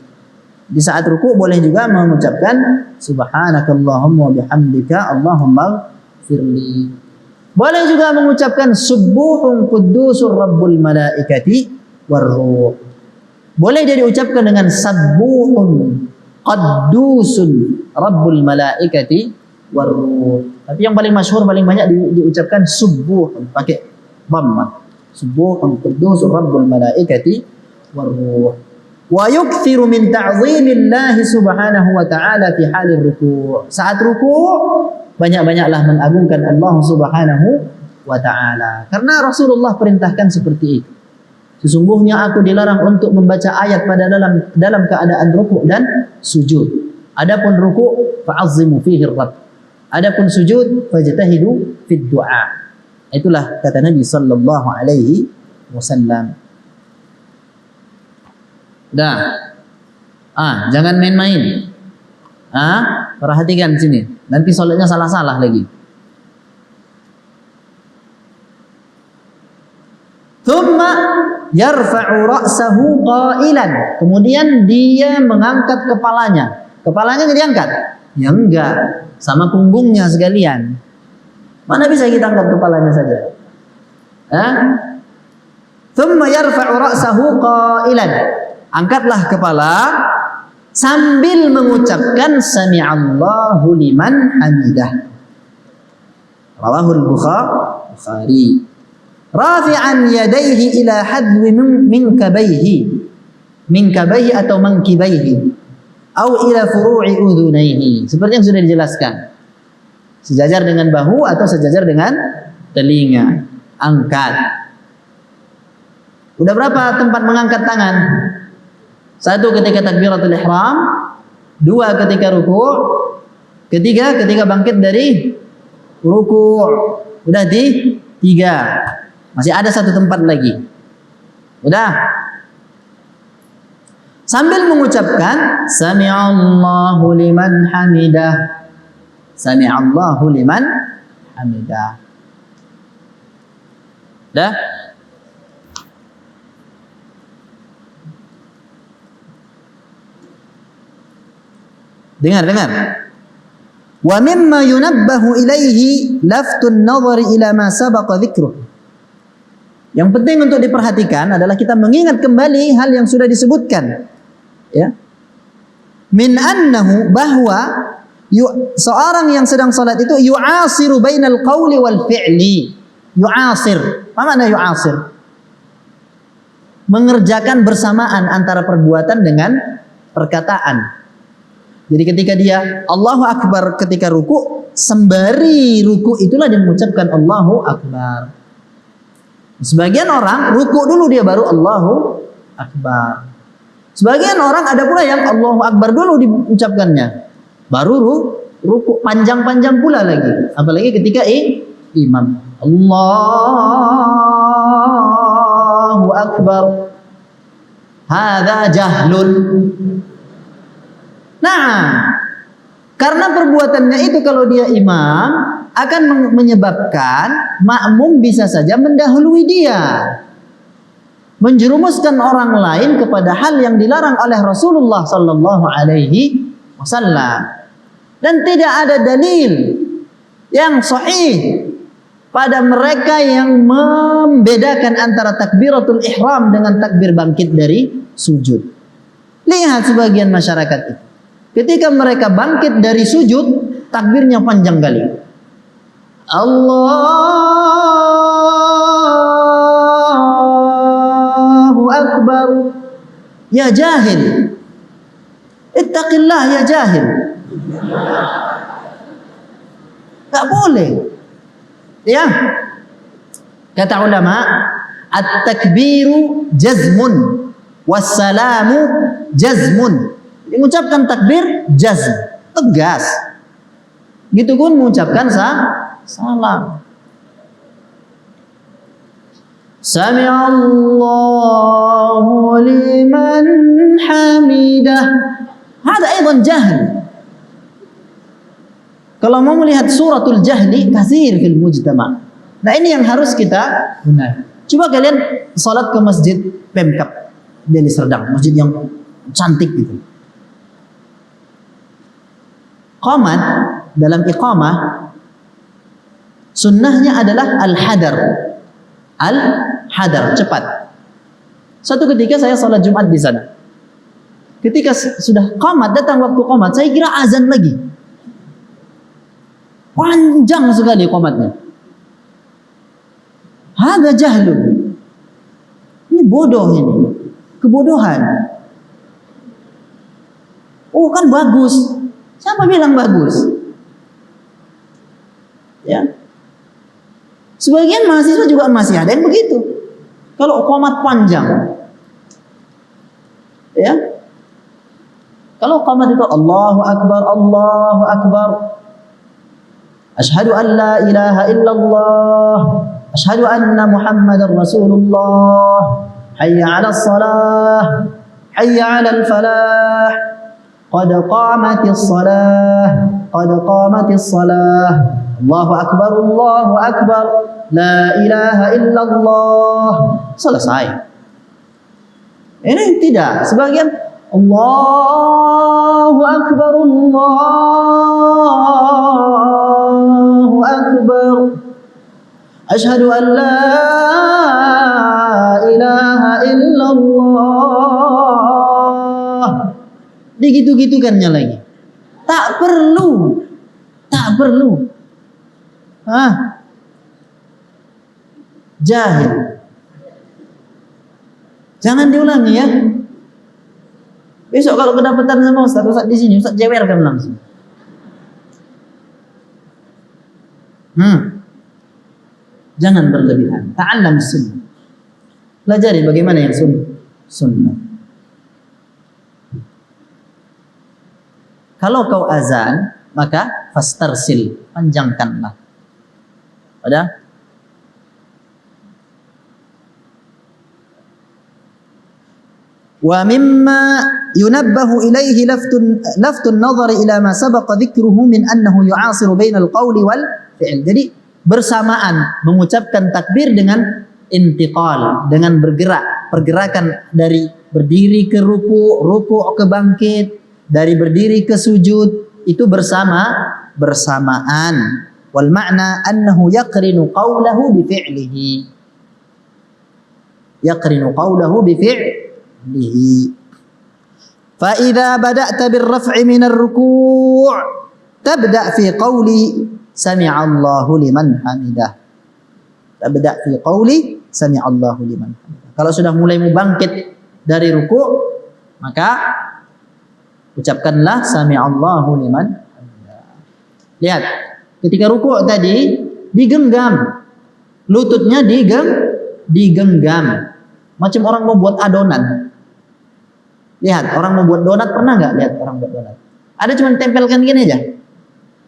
Di saat ruku boleh juga mengucapkan subhanaka Allahumma wa bihamdika Allahumma ghafirli. Boleh juga mengucapkan subuhun quddusur rabbul malaikati warruh. Boleh dia diucapkan dengan sabbuhun quddusun rabbul malaikati warruh. Tapi yang paling masyhur, paling banyak diucapkan subuhun pakai dhamma. Subuhun quddusur rabbul malaikati warruh. Wa yukthiru min ta'zimillahi subhanahu wa ta'ala fi halir ruku'. Saat ruku' banyak-banyaklah mengagungkan Allah subhanahu wa ta'ala. Karena Rasulullah perintahkan seperti itu. Sesungguhnya aku dilarang untuk membaca ayat pada dalam keadaan ruku' dan sujud. Adapun ruku' fa'azzimu fihi rabb. Adapun sujud fajtahidu fid du'a. Itulah kata Nabi sallallahu alaihi wasallam. Dah. Jangan main-main. Perhatikan sini. Nanti salatnya salah-salah lagi. Thumma yarfa'u ra'sahu qailan. Kemudian dia mengangkat kepalanya. Kepalanya enggak diangkat? Ya enggak. Sama punggungnya sekalian. Mana bisa kita angkat kepalanya saja? Thumma yarfa'u ra'sahu qailan. Angkatlah kepala sambil mengucapkan sami'allahu liman hamidah. Rawahul Bukhari. Rafi'an yadayhi ila hadwi minkabaihi atau mankibaihi atau ila furu'i udhunaihi. Seperti yang sudah dijelaskan. Sejajar dengan bahu atau sejajar dengan telinga. Angkat. Udah berapa tempat mengangkat tangan? 1 ketika takbiratul ihram, 2 ketika ruku', 3 ketika bangkit dari ruku'. Udah 3. Masih ada 1 tempat lagi. Udah. Sambil mengucapkan sami'allahu liman hamidah. Sami'allahu liman hamidah. Dah? Dengar. Wa mimma yunabbahu ilaihi laftun nadhari ila ma sabaqa dzikruh. Yang penting untuk diperhatikan adalah kita mengingat kembali hal yang sudah disebutkan. Ya. Min annahu bahwa seorang yang sedang salat itu yu'asiru bainal qawli wal fi'li. Yu'asir. Apa makna yu'asir? Mengerjakan bersamaan antara perbuatan dengan perkataan. Jadi ketika dia Allahu Akbar ketika ruku, sembari ruku itulah dia mengucapkan Allahu Akbar. Sebagian orang ruku dulu dia baru Allahu Akbar. Sebagian orang ada pula yang Allahu Akbar dulu diucapkannya, baru ruku panjang-panjang pula lagi. Apalagi ketika imam Allahu Akbar. Hadza jahlun. Nah, karena perbuatannya itu kalau dia imam akan menyebabkan makmum bisa saja mendahului dia, menjerumuskan orang lain kepada hal yang dilarang oleh Rasulullah sallallahu alaihi wasallam. Dan tidak ada dalil yang sahih pada mereka yang membedakan antara takbiratul ihram dengan takbir bangkit dari sujud. Lihat sebagian masyarakat itu, ketika mereka bangkit dari sujud, takbirnya panjang kali. Allahu Akbar. Ya jahil. Ittaqillah ya jahil. Tak boleh. Ya. Kata ulama, at-takbiru jazmun wassalamu jazmun. Mengucapkan takbir jazm, tegas. Gitu pun mengucapkan salam. Sami'allahu liman hamidah. Hada aidan jahl. Kalau mau melihat suratul jahli katsir fil mujtama'. Nah, ini yang harus kita benar. Coba kalian salat ke masjid Pemkap Deli Serdang, masjid yang cantik gitu. Qamat dalam iqamah sunnahnya adalah al-hadar. Al-hadar, cepat. Suatu ketika saya salat Jumat di sana. Ketika sudah qamat, datang waktu qamat, saya kira azan lagi. Panjang sekali qamatnya. Hada jahlun. Ini bodoh ini. Kebodohan. Oh, kan bagus. Siapa bilang bagus? Ya. Sebagian mahasiswa juga masih ada yang begitu. Kalau qamat panjang. Ya. Kalau qamat itu Allahu Akbar, Allahu Akbar. Asyhadu an la ilaha illallah. Asyhadu anna Muhammadar Rasulullah. Hayya 'alas salah. Hayya 'alal falah. Qad qamatis salah. Qad qamatis salah. Allahu Akbar, Allahu Akbar. La ilaha illallah. Selesai. Ini tidak. Sebagian Allahu Akbar, Allahu Akbar. Asyhadu an la ilaha illallah. Digitu-gitukannya lagi. Tak perlu. Tak perlu. Jahil. Jangan diulangi ya. Besok kalau kedapatan sama Ustaz di sini, Ustaz jewerkan langsung. Jangan berlebihan. Ta'allam sunnah. Pelajari bagaimana yang sunnah. Kalau kau azan, maka fastarsil, panjangkanlah. Ada? Wa mimma yunabbahu ilaihi laftun nazari ila ma sabaqa dhikruhu min annahu yu'asiru bainal qawli wal fi'l. Jadi bersamaan mengucapkan takbir dengan intiqal, dengan bergerak, pergerakan dari berdiri ke ruku' ke bangkit, dari berdiri ke sujud, itu bersamaan. Wal ma'na annahu yaqrinu qawlahu bi fi'lihi. Yaqrinu qawlahu bi fi'lihi. Fa idza bada'ta bir raf'i min ar-ruku' tabda' fi qawli sami'allahu liman hamidah. Tabda' fi qawli sami'allahu liman hamidah. Kalau sudah mulai mau bangkit dari ruku', maka ucapkanlah sami'allahu liman hamidah. Lihat, ketika ruku' tadi digenggam, lututnya digenggam, macam orang mau buat adonan. Lihat, orang mau buat donat, pernah nggak lihat orang buat donat? Ada cuma tempelkan gini aja,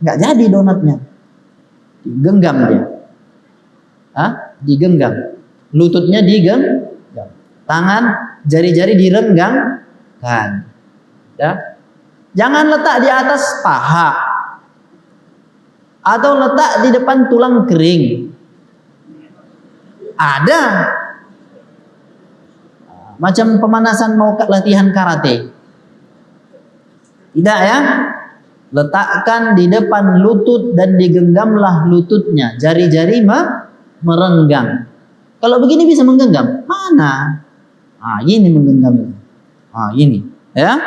nggak jadi donatnya. Digenggam dia, digenggam, lututnya digenggam, tangan, jari-jari direnggangkan. Ya, jangan letak di atas paha atau letak di depan tulang kering. Ada macam pemanasan mau latihan karate. Tidak ya, letakkan di depan lutut dan digenggamlah lututnya, jari-jari merenggang. Kalau begini bisa menggenggam, mana? Ini menggenggam. Ini ya.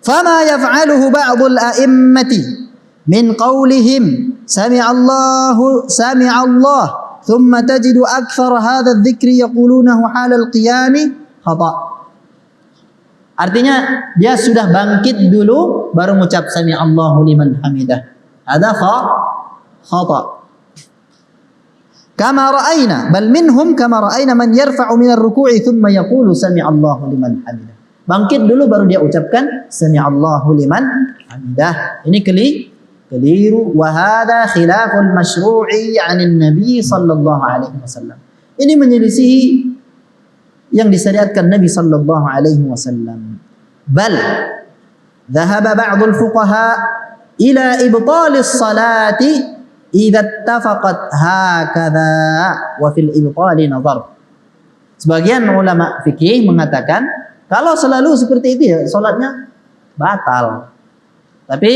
Fama yaf'aluhu ba'dul a'immati min qawlihim sami'allahu sami'allah thumma tajidu akthar hadha adh-dhikri yaqulunahu halal qiyami khata'. Artinya dia sudah bangkit dulu baru mengucap sami'allahu liman hamidah. Ada khata'. Kama ra'ayna, bal minhum kama ra'ayna man yarfa'u min ar-ruku'i thumma yaqulu sami'allahu liman hamidah. Bangkit dulu baru dia ucapkan sami'allahu liman hamidah. Ini keliru. Wa hadza khilaful masyru'i 'anil Nabi sallallahu alaihi wasallam. Ini menyelisihi yang disyariatkan Nabi sallallahu alaihi wasallam. Bal dhahaba ba'dul fuqaha ila ibtalis salati idza ittafaqat hakadha wa fil ibtali nazar. Sebagian ulama fikih mengatakan kalau selalu seperti itu ya salatnya batal. Tapi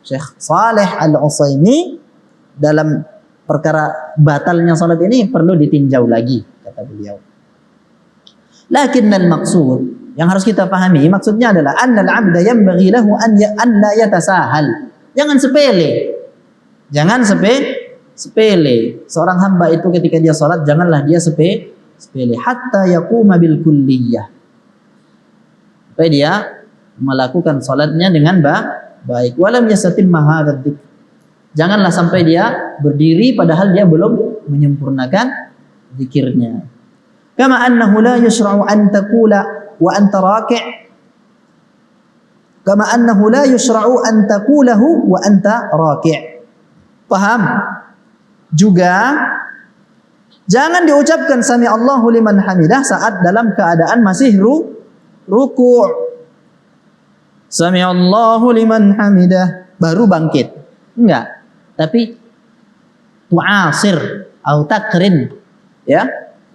Syekh Saleh Al-Utsaimin dalam perkara batalnya salat ini perlu ditinjau lagi, kata beliau. Lakinnal maqsud, yang harus kita pahami maksudnya adalah annal 'abda yanbaghi lahu an la yatasahal. Jangan sepele. Jangan sepele. Seorang hamba itu ketika dia salat janganlah dia sepele hatta yaquma bil kulliyah. Supaya dia melakukan salatnya dengan baik. Walam yastatimma hadzal dzikr. Janganlah sampai dia berdiri padahal dia belum menyempurnakan zikirnya. Kama annahu la yushra'u an taqula wa anta raki'. Kama annahu la yushra'u an taqulahu wa anta raki'. Paham? Juga jangan diucapkan sami Allahu liman hamidah saat dalam keadaan masih ruku'. Sami Allahu liman hamidah baru bangkit. Enggak. Tapi tu'asir atau takrin ya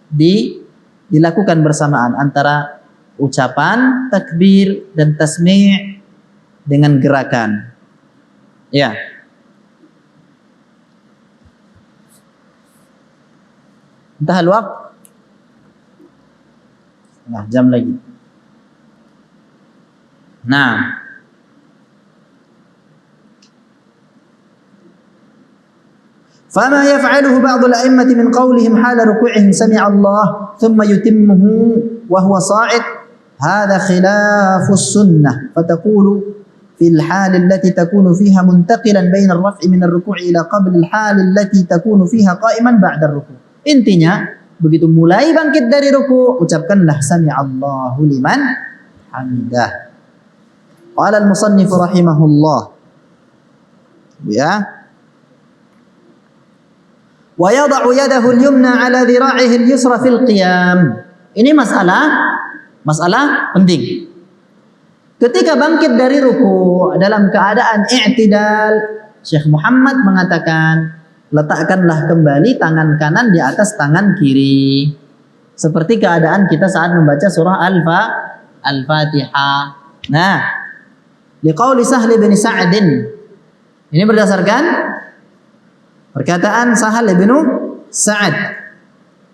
dilakukan bersamaan antara ucapan takbir dan tasmi' dengan gerakan. Ya. Entah waktu. Nah, jam lagi. Nah. فما يفعله بعض الأئمة من قولهم حال ركوعهم سمع الله ثم يتمه وهو صاعد هذا خلاف السنة فتقول في الحال التي تكون فيها منتقلا بين الرفع من الركوع إلى قبل الحال التي تكون فيها قائما بعد الركوع. Intinya begitu mulai bangkit dari ruku ucapkanlah sami Allahu liman hamidah. Qala al-musannif rahimahullah ya wa yada'u yadahu al-yumna 'ala dhira'ihi al-yusra fil qiyam. Ini masalah penting. Ketika bangkit dari ruku dalam keadaan i'tidal, Syekh Muhammad mengatakan, letakkanlah kembali tangan kanan di atas tangan kiri. Seperti keadaan kita saat membaca surah Al-Fatihah. Nah, liqauli Sahl bin Sa'd. Ini berdasarkan perkataan Sahal bin Sa'ad.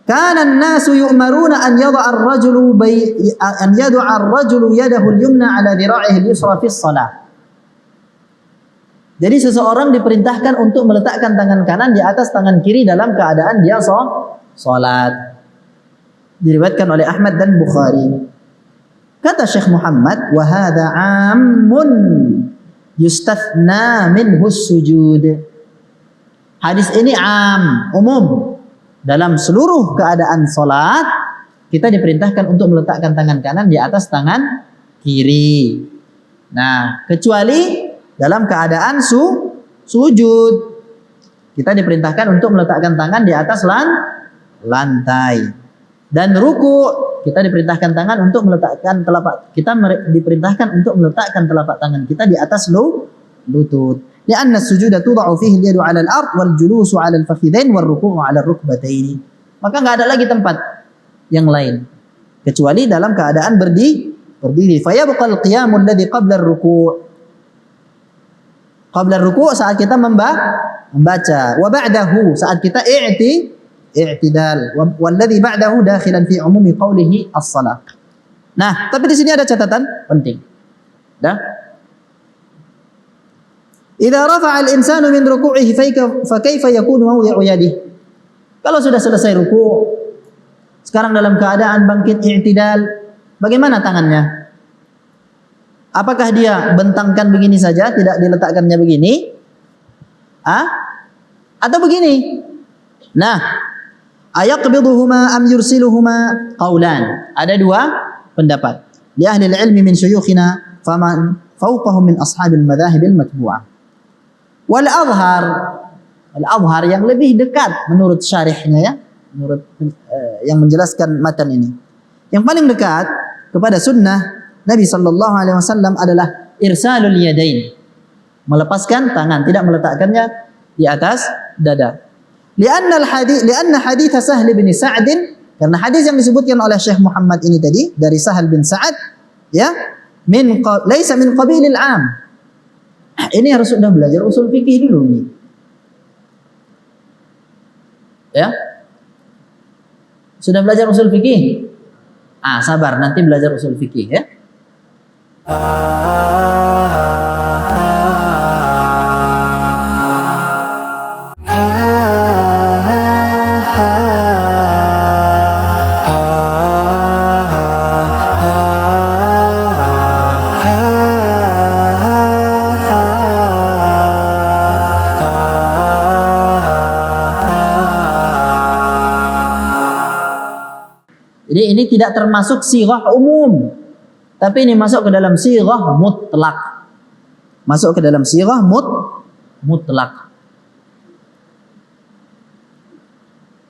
Kana an-nasu yu'maruna an yada'a ar-rajulu yadahu al-yumna 'ala dhira'ihi al-yusra fi shalah. Jadi seseorang diperintahkan untuk meletakkan tangan kanan di atas tangan kiri dalam keadaan dia salat. Diriwayatkan oleh Ahmad dan Bukhari. Kata Syekh Muhammad, wa hadza 'ammun yustathna minhu as-sujud. Hadis ini umum. Dalam seluruh keadaan salat kita diperintahkan untuk meletakkan tangan kanan di atas tangan kiri. Nah, kecuali dalam keadaan sujud kita diperintahkan untuk meletakkan tangan di atas lantai. Dan ruku kita diperintahkan tangan untuk meletakkan diperintahkan untuk meletakkan telapak tangan kita di atas lutut. Lianna as-sujuda tuda'u fihi al-yadu 'ala al-ard wal julusu 'ala al-fakhidhain wal ruku'u 'ala ar-rukbataini. Maka enggak ada lagi tempat yang lain kecuali dalam keadaan berdiri. Fa yabqa al-qiyamu alladhi qabla ar-ruku'. Qabla ar-ruku' saat kita membaca, wa ba'dahu saat kita i'tidal, walladhi ba'dahu dakhilan fi umumi qawlihi as-shalah. Nah, tapi di sini ada catatan penting. Dah. Idza rafa'a al-insanu min ruku'ihi fa kaifa yakunu mawdi'u yadihi? Kalau sudah selesai ruku', sekarang dalam keadaan bangkit i'tidal, bagaimana tangannya? Apakah dia bentangkan begini saja, tidak diletakkannya begini? Atau begini? Nah, ayaqbiduhuma am yursiluhuma? Qaulan. Ada dua pendapat. Li ahli al-ilmi min syuyukhina faman fawqahum min ashabil madhahib al-matbu'ah. Wal-adhar yang lebih dekat menurut syarihnya ya, menurut yang menjelaskan matan ini. Yang paling dekat kepada sunnah Nabi sallallahu alaihi wasallam adalah irsalul yadain. Melepaskan tangan, tidak meletakkannya di atas dada. Lianna hadits Sahal bin Sa'd, karena hadis yang disebutkan oleh Syekh Muhammad ini tadi dari Sahal bin Sa'ad ya, laisa min qabilil 'am. Ini harus sudah belajar usul fikih dulu nih. Ya. Sudah belajar usul fikih? Sabar, nanti belajar usul fikih ya. Jadi ini tidak termasuk sirah umum, tapi ini masuk ke dalam sirah mutlak. Masuk ke dalam sirah mutlak.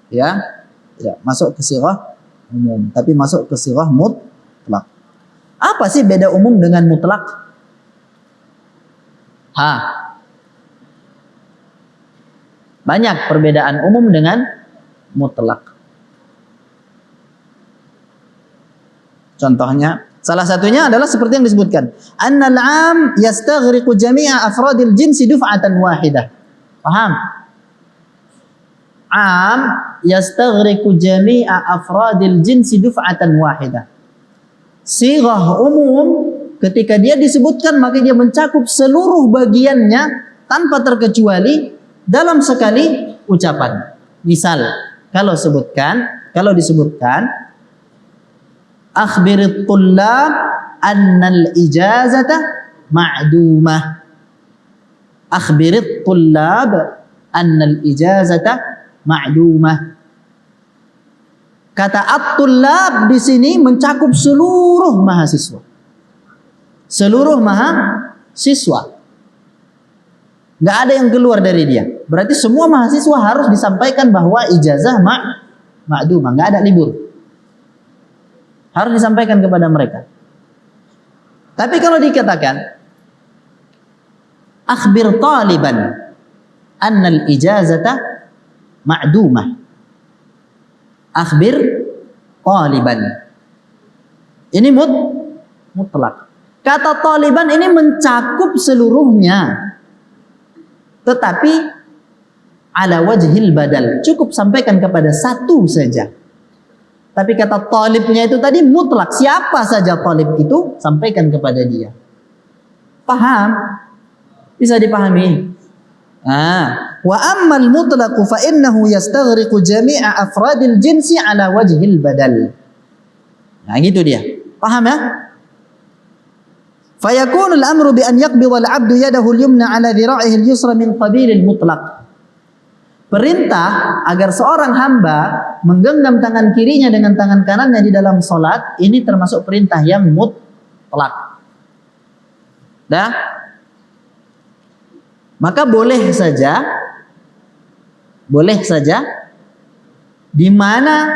Ya, tidak masuk ke sirah umum, tapi masuk ke sirah mutlak. Apa sih beda umum dengan mutlak? Banyak perbedaan umum dengan mutlak. Contohnya, salah satunya adalah seperti yang disebutkan, annal 'am yastaghriqu jami'a afradil jinsi duf'atan wahidah. Paham? 'Am yastaghriqu jami'a afradil jinsi duf'atan wahidah. Sirah umum ketika dia disebutkan maka dia mencakup seluruh bagiannya tanpa terkecuali dalam sekali ucapan. Misal, kalau disebutkan akhbirit tullab annal ijazata ma'dumah. Akhbirit tullab annal ijazata ma'dumah. Kata at-tullab di sini mencakup seluruh mahasiswa. Seluruh mahasiswa. Nggak ada yang keluar dari dia. Berarti semua mahasiswa harus disampaikan bahwa ijazah ma'dumah, nggak ada libur. Harus disampaikan kepada mereka. Tapi kalau dikatakan akhbir taliban annal ijazata ma'dumah. Akhbir taliban. Ini mutlak. Kata taliban ini mencakup seluruhnya. Tetapi ala wajhil badal, cukup sampaikan kepada satu saja. Tapi kata talibnya itu tadi mutlak. Siapa saja talib itu, sampaikan kepada dia. Paham? Bisa dipahami? Wa ammal mutlaqu fa innahu yastaghriqu jami'a afradil jinsi ala wajhil badal. Nah gitu dia. Paham ya? Fayakunu al-amru bi an yaqbidha al-'abdu yadahu al-yumna ala dhira'ihi al-yusra min qabilil mutlaq. Perintah agar seorang hamba menggenggam tangan kirinya dengan tangan kanannya di dalam solat, ini termasuk perintah yang mutlak. Maka boleh saja di mana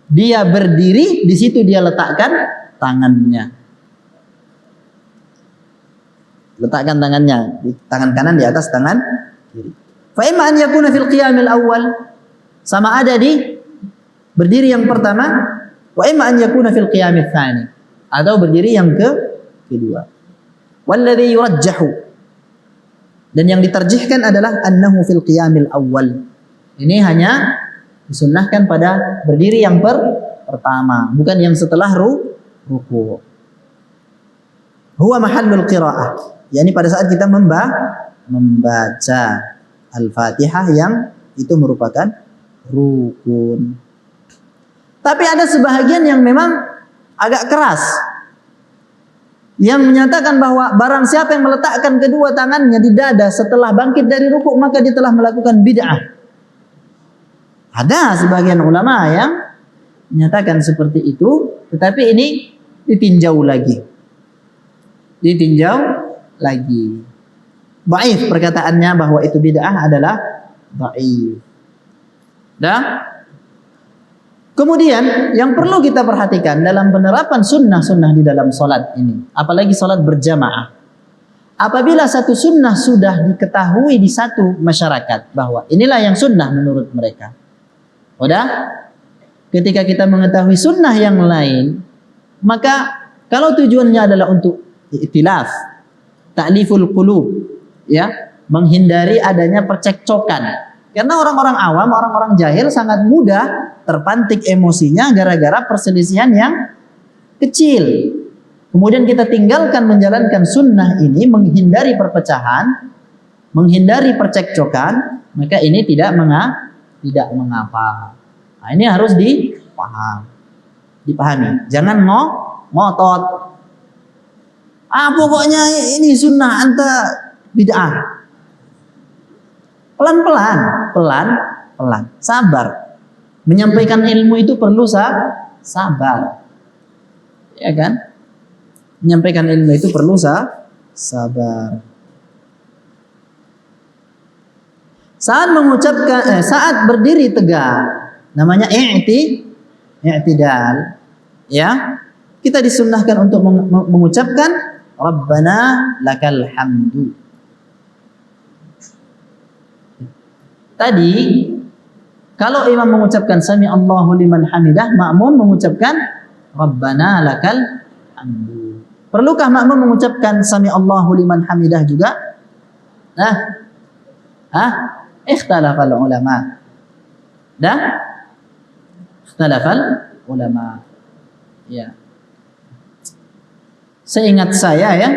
dia berdiri, di situ dia letakkan tangannya. Letakkan tangannya, di tangan kanan di atas tangan kiri. Fa imma an yakuna fil qiyamil awwal, sama ada di berdiri yang pertama, wa imma an yakuna fil qiyamil tsani, atau berdiri yang kedua. Walladhi yurajjahu, dan yang diterjihkan adalah annahu fil qiyamil awwal. Ini hanya disunnahkan pada berdiri yang pertama, bukan yang setelah ruku. Huwa mahallul qiraah, yakni pada saat kita membaca Al-Fatihah yang itu merupakan rukun. Tapi ada sebahagian yang memang agak keras, yang menyatakan bahwa barang siapa yang meletakkan kedua tangannya di dada setelah bangkit dari rukuk, maka dia telah melakukan bid'ah. Ada sebagian ulama yang menyatakan seperti itu, tetapi ini ditinjau lagi. dhaif perkataannya bahwa itu bid'ah adalah dhaif. Dan kemudian yang perlu kita perhatikan dalam penerapan sunnah-sunnah di dalam salat ini, apalagi salat berjamaah. Apabila satu sunnah sudah diketahui di satu masyarakat bahwa inilah yang sunnah menurut mereka. Udah? Ketika kita mengetahui sunnah yang lain, maka kalau tujuannya adalah untuk i'tilaf, ta'liful qulub, ya, menghindari adanya percekcokan. Karena orang-orang awam, orang-orang jahil sangat mudah terpantik emosinya gara-gara perselisihan yang kecil. Kemudian kita tinggalkan menjalankan sunnah ini, menghindari perpecahan, menghindari percekcokan, maka ini tidak mengapa. Nah, ini harus dipahami. Jangan ngotot. Pokoknya ini sunnah anta bid'ah. Pelan-pelan, sabar. Menyampaikan ilmu itu perlu sabar. Ya kan? Menyampaikan ilmu itu perlu sabar. Saat berdiri tegak, namanya i'tidal. Ya. Kita disunnahkan untuk mengucapkan Rabbana lakal hamdu. Tadi kalau imam mengucapkan sami Allahu liman hamidah, makmum mengucapkan Rabbana lakal hamdu. Perlukah makmum mengucapkan sami Allahu liman hamidah juga? Ikhtalafal ulama. Ikhtalafal ulama. Ya. Seingat saya ya,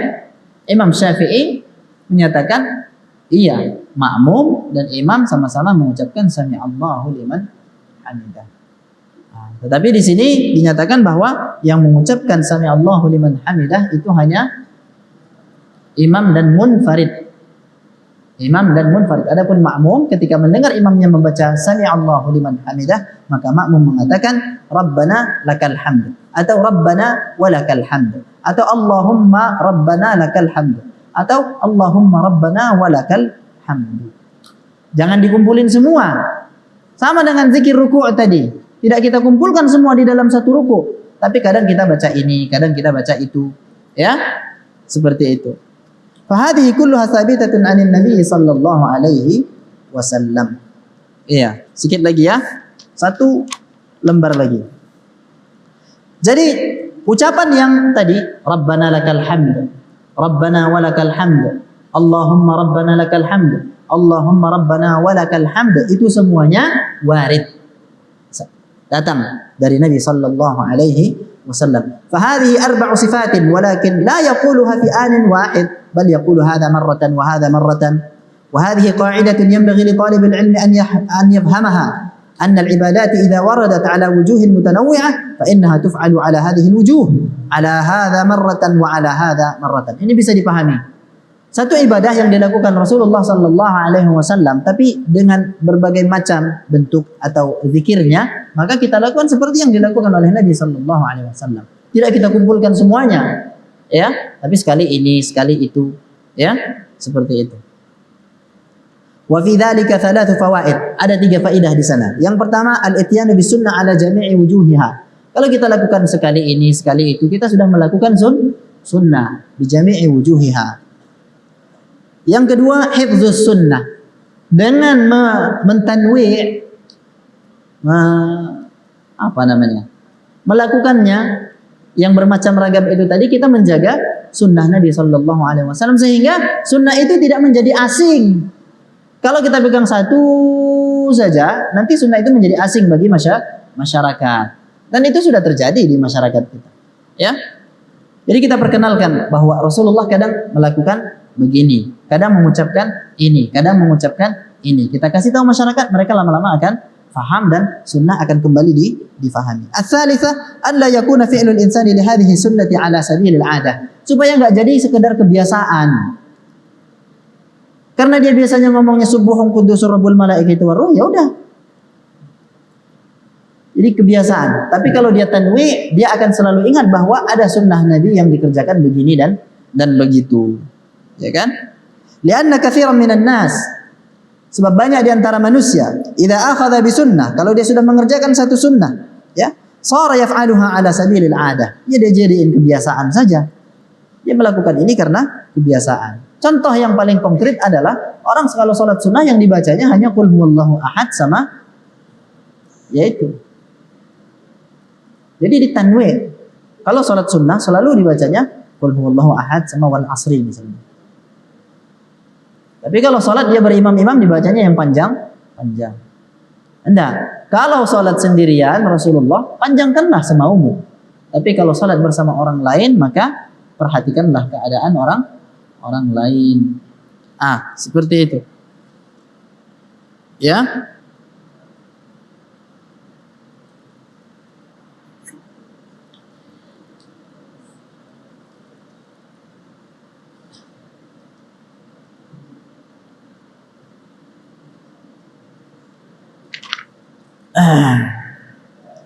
Imam Syafi'i menyatakan iya, makmum dan imam sama-sama mengucapkan sami Allahu liman hamidah. Tetapi di sini dinyatakan bahwa yang mengucapkan sami Allahu liman hamidah itu hanya imam dan munfarid. Adapun makmum ketika mendengar imamnya membaca sami Allahu liman hamidah, maka makmum mengatakan Rabbana lakal hamd atau Rabbana walakal hamd atau Allahumma Rabbana lakal hamd atau Allahumma Rabbana walakal hamd. Jangan dikumpulin semua. Sama dengan zikir ruku' tadi. Tidak kita kumpulkan semua di dalam satu ruku'. Tapi kadang kita baca ini, kadang kita baca itu. Ya? Seperti itu. Fahadhihi kulluha thabitatun 'anil Nabi sallallahu alaihi wasallam. Iya, sedikit lagi ya. Satu lembar lagi. Jadi ucapan yang tadi Rabbana lakal hamd, Rabbana walakal hamd, Allahumma Rabbana lakal hamd, Allahumma Rabbana walakal hamd, itu semuanya warid. Datang dari Nabi sallallahu alaihi wasallam. Fahadhihi arba'u sifatin walakin la yaquluha fi anin wahid bal yaqulu hadha marratan wa hadha marratan. Wa hadhihi qa'idatun yanbaghi li talib al-'ilm an yafhamaha anna al-ibadat idha waradat 'ala wujuhin mutanawwi'ah fa innaha tuf'alu 'ala hadhihi al-wujuh 'ala hadha marratan wa 'ala hadha marratan. Ini bisa dipahami. Satu ibadah yang dilakukan Rasulullah sallallahu alaihi wasallam tapi dengan berbagai macam bentuk atau zikirnya, maka kita lakukan seperti yang dilakukan oleh Nabi sallallahu alaihi wasallam. Tidak kita kumpulkan semuanya, ya, tapi sekali ini, sekali itu, ya, seperti itu. Wa fi dzalika thalathu fawaid. Ada 3 faedah di sana. Yang pertama, al-ityanu bis sunnah ala jami'i wujuhiha. Kalau kita lakukan sekali ini, sekali itu, kita sudah melakukan sunnah bi jami'i wujuhiha. Yang kedua, hifdzus sunnah. Dengan mentanwi' melakukannya yang bermacam ragam itu tadi, kita menjaga sunnah Nabi sallallahu alaihi wasallam sehingga sunnah itu tidak menjadi asing. Kalau kita pegang satu saja, nanti sunnah itu menjadi asing bagi masyarakat. Dan itu sudah terjadi di masyarakat kita. Ya. Jadi kita perkenalkan bahwa Rasulullah kadang melakukan begini, kadang mengucapkan ini, kadang mengucapkan ini. Kita kasih tahu masyarakat, mereka lama-lama akan faham dan sunnah akan kembali difahami. Ats-tsalitsah an la yakuna fi'lul insani li hadhihi sunnati ala sabilil 'adah. Supaya enggak jadi sekedar kebiasaan. Karena dia biasanya ngomongnya subuhun qudusur rabbul malaikati waruh, ya udah. Jadi kebiasaan. Tapi kalau dia tanwi, dia akan selalu ingat bahwa ada sunnah Nabi yang dikerjakan begini dan begitu. Ya kan? Lianna katsiran minan nas, sebab banyak di antara manusia, idza akhadha bi sunnah, kalau dia sudah mengerjakan satu sunnah, ya, shara yaf'aluha ala sabilil 'adah. Ya dia jadiin kebiasaan saja. Dia melakukan ini karena kebiasaan. Contoh yang paling konkret adalah orang kalau salat sunnah yang dibacanya hanya qul huwallahu ahad sama yaitu. Jadi ditanwin. Kalau salat sunnah selalu dibacanya qul huwallahu ahad sama wal asri misalnya. Tapi kalau salat dia berimam-imam dibacanya yang panjang. Enggak. Kalau salat sendirian Rasulullah panjangkanlah semaumu. Tapi kalau salat bersama orang lain maka perhatikanlah keadaan orang lain. Seperti itu. Ya.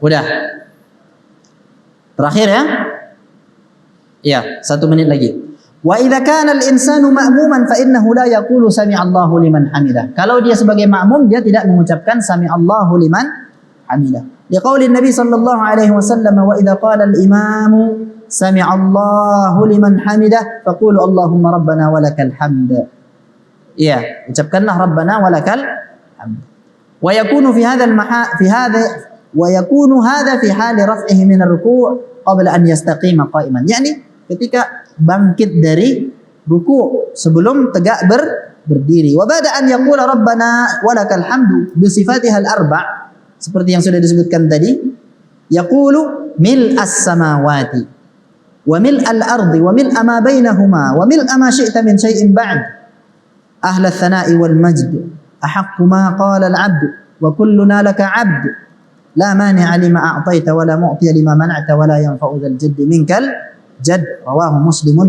Udah. Terakhir ya. Iya, 1 menit lagi. Wa idza kana al-insanu ma'muman fa innahu la yaqulu sami'allahu liman hamidah. Kalau dia sebagai makmum dia tidak mengucapkan sami'allahu liman hamidah. Liqauli Nabi sallallahu alaihi wasallam wa idza qala al-imamu sami'allahu liman hamidah faqulu Allahumma rabbana walakal hamd. Iya, ucapkanlah rabbana walakal hamd. ويكون في هذا في حال رفعه من الركوع قبل أن يستقيم قائما. Yani ketika bangkit dari ruku sebelum tegak berdiri. Wa ba'da an yaqula rabbana walakal hamdu bi sifatiha al-arba' seperti yang sudah disebutkan tadi, yaqulu mil'as samawati wa mil'al ardi wa mil'a ma bainahuma wa mil'a ma syi'ta min syai'in ba'd ahla ats-tsana'i wal majd أحق ما قال العبد وكلنا لك عبد لا مانع لما أعطيت ولا معطي لما منعت ولا ينفع ذا الجد منك الجد رواه مسلم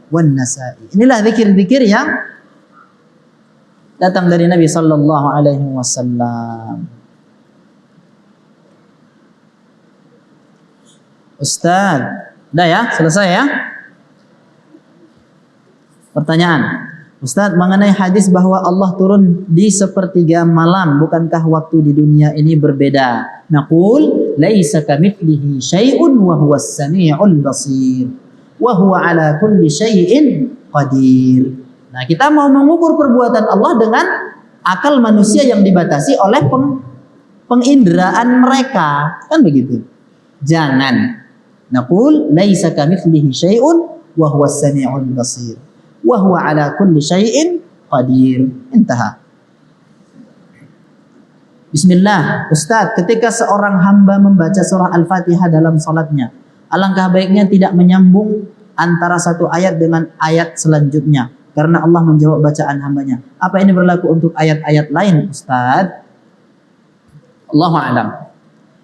والنسائي. Inilah zikir-zikir yang datang dari Nabi sallallahu alaihi wasallam. Ustaz, udah ya? Selesai ya? Pertanyaan. Ustaz, mengenai hadis bahwa Allah turun di sepertiga malam, bukankah waktu di dunia ini berbeda? Naqul laisa kamitslihi syai'un wa huwas samii'ul basir wa huwa ala kulli syai'in qadir. Nah, kita mau mengukur perbuatan Allah dengan akal manusia yang dibatasi oleh penginderaan mereka, kan begitu? Jangan. Naqul laisa kamitslihi syai'un wa huwas samii'ul basir wa huwa ala kulli syai'in qadir. Intaha. Bismillah. Ustaz, ketika seorang hamba membaca surah Al-Fatihah dalam salatnya, alangkah baiknya tidak menyambung antara satu ayat dengan ayat selanjutnya karena Allah menjawab bacaan hambanya. Apa ini berlaku untuk ayat-ayat lain, Ustaz? Allahu a'lam.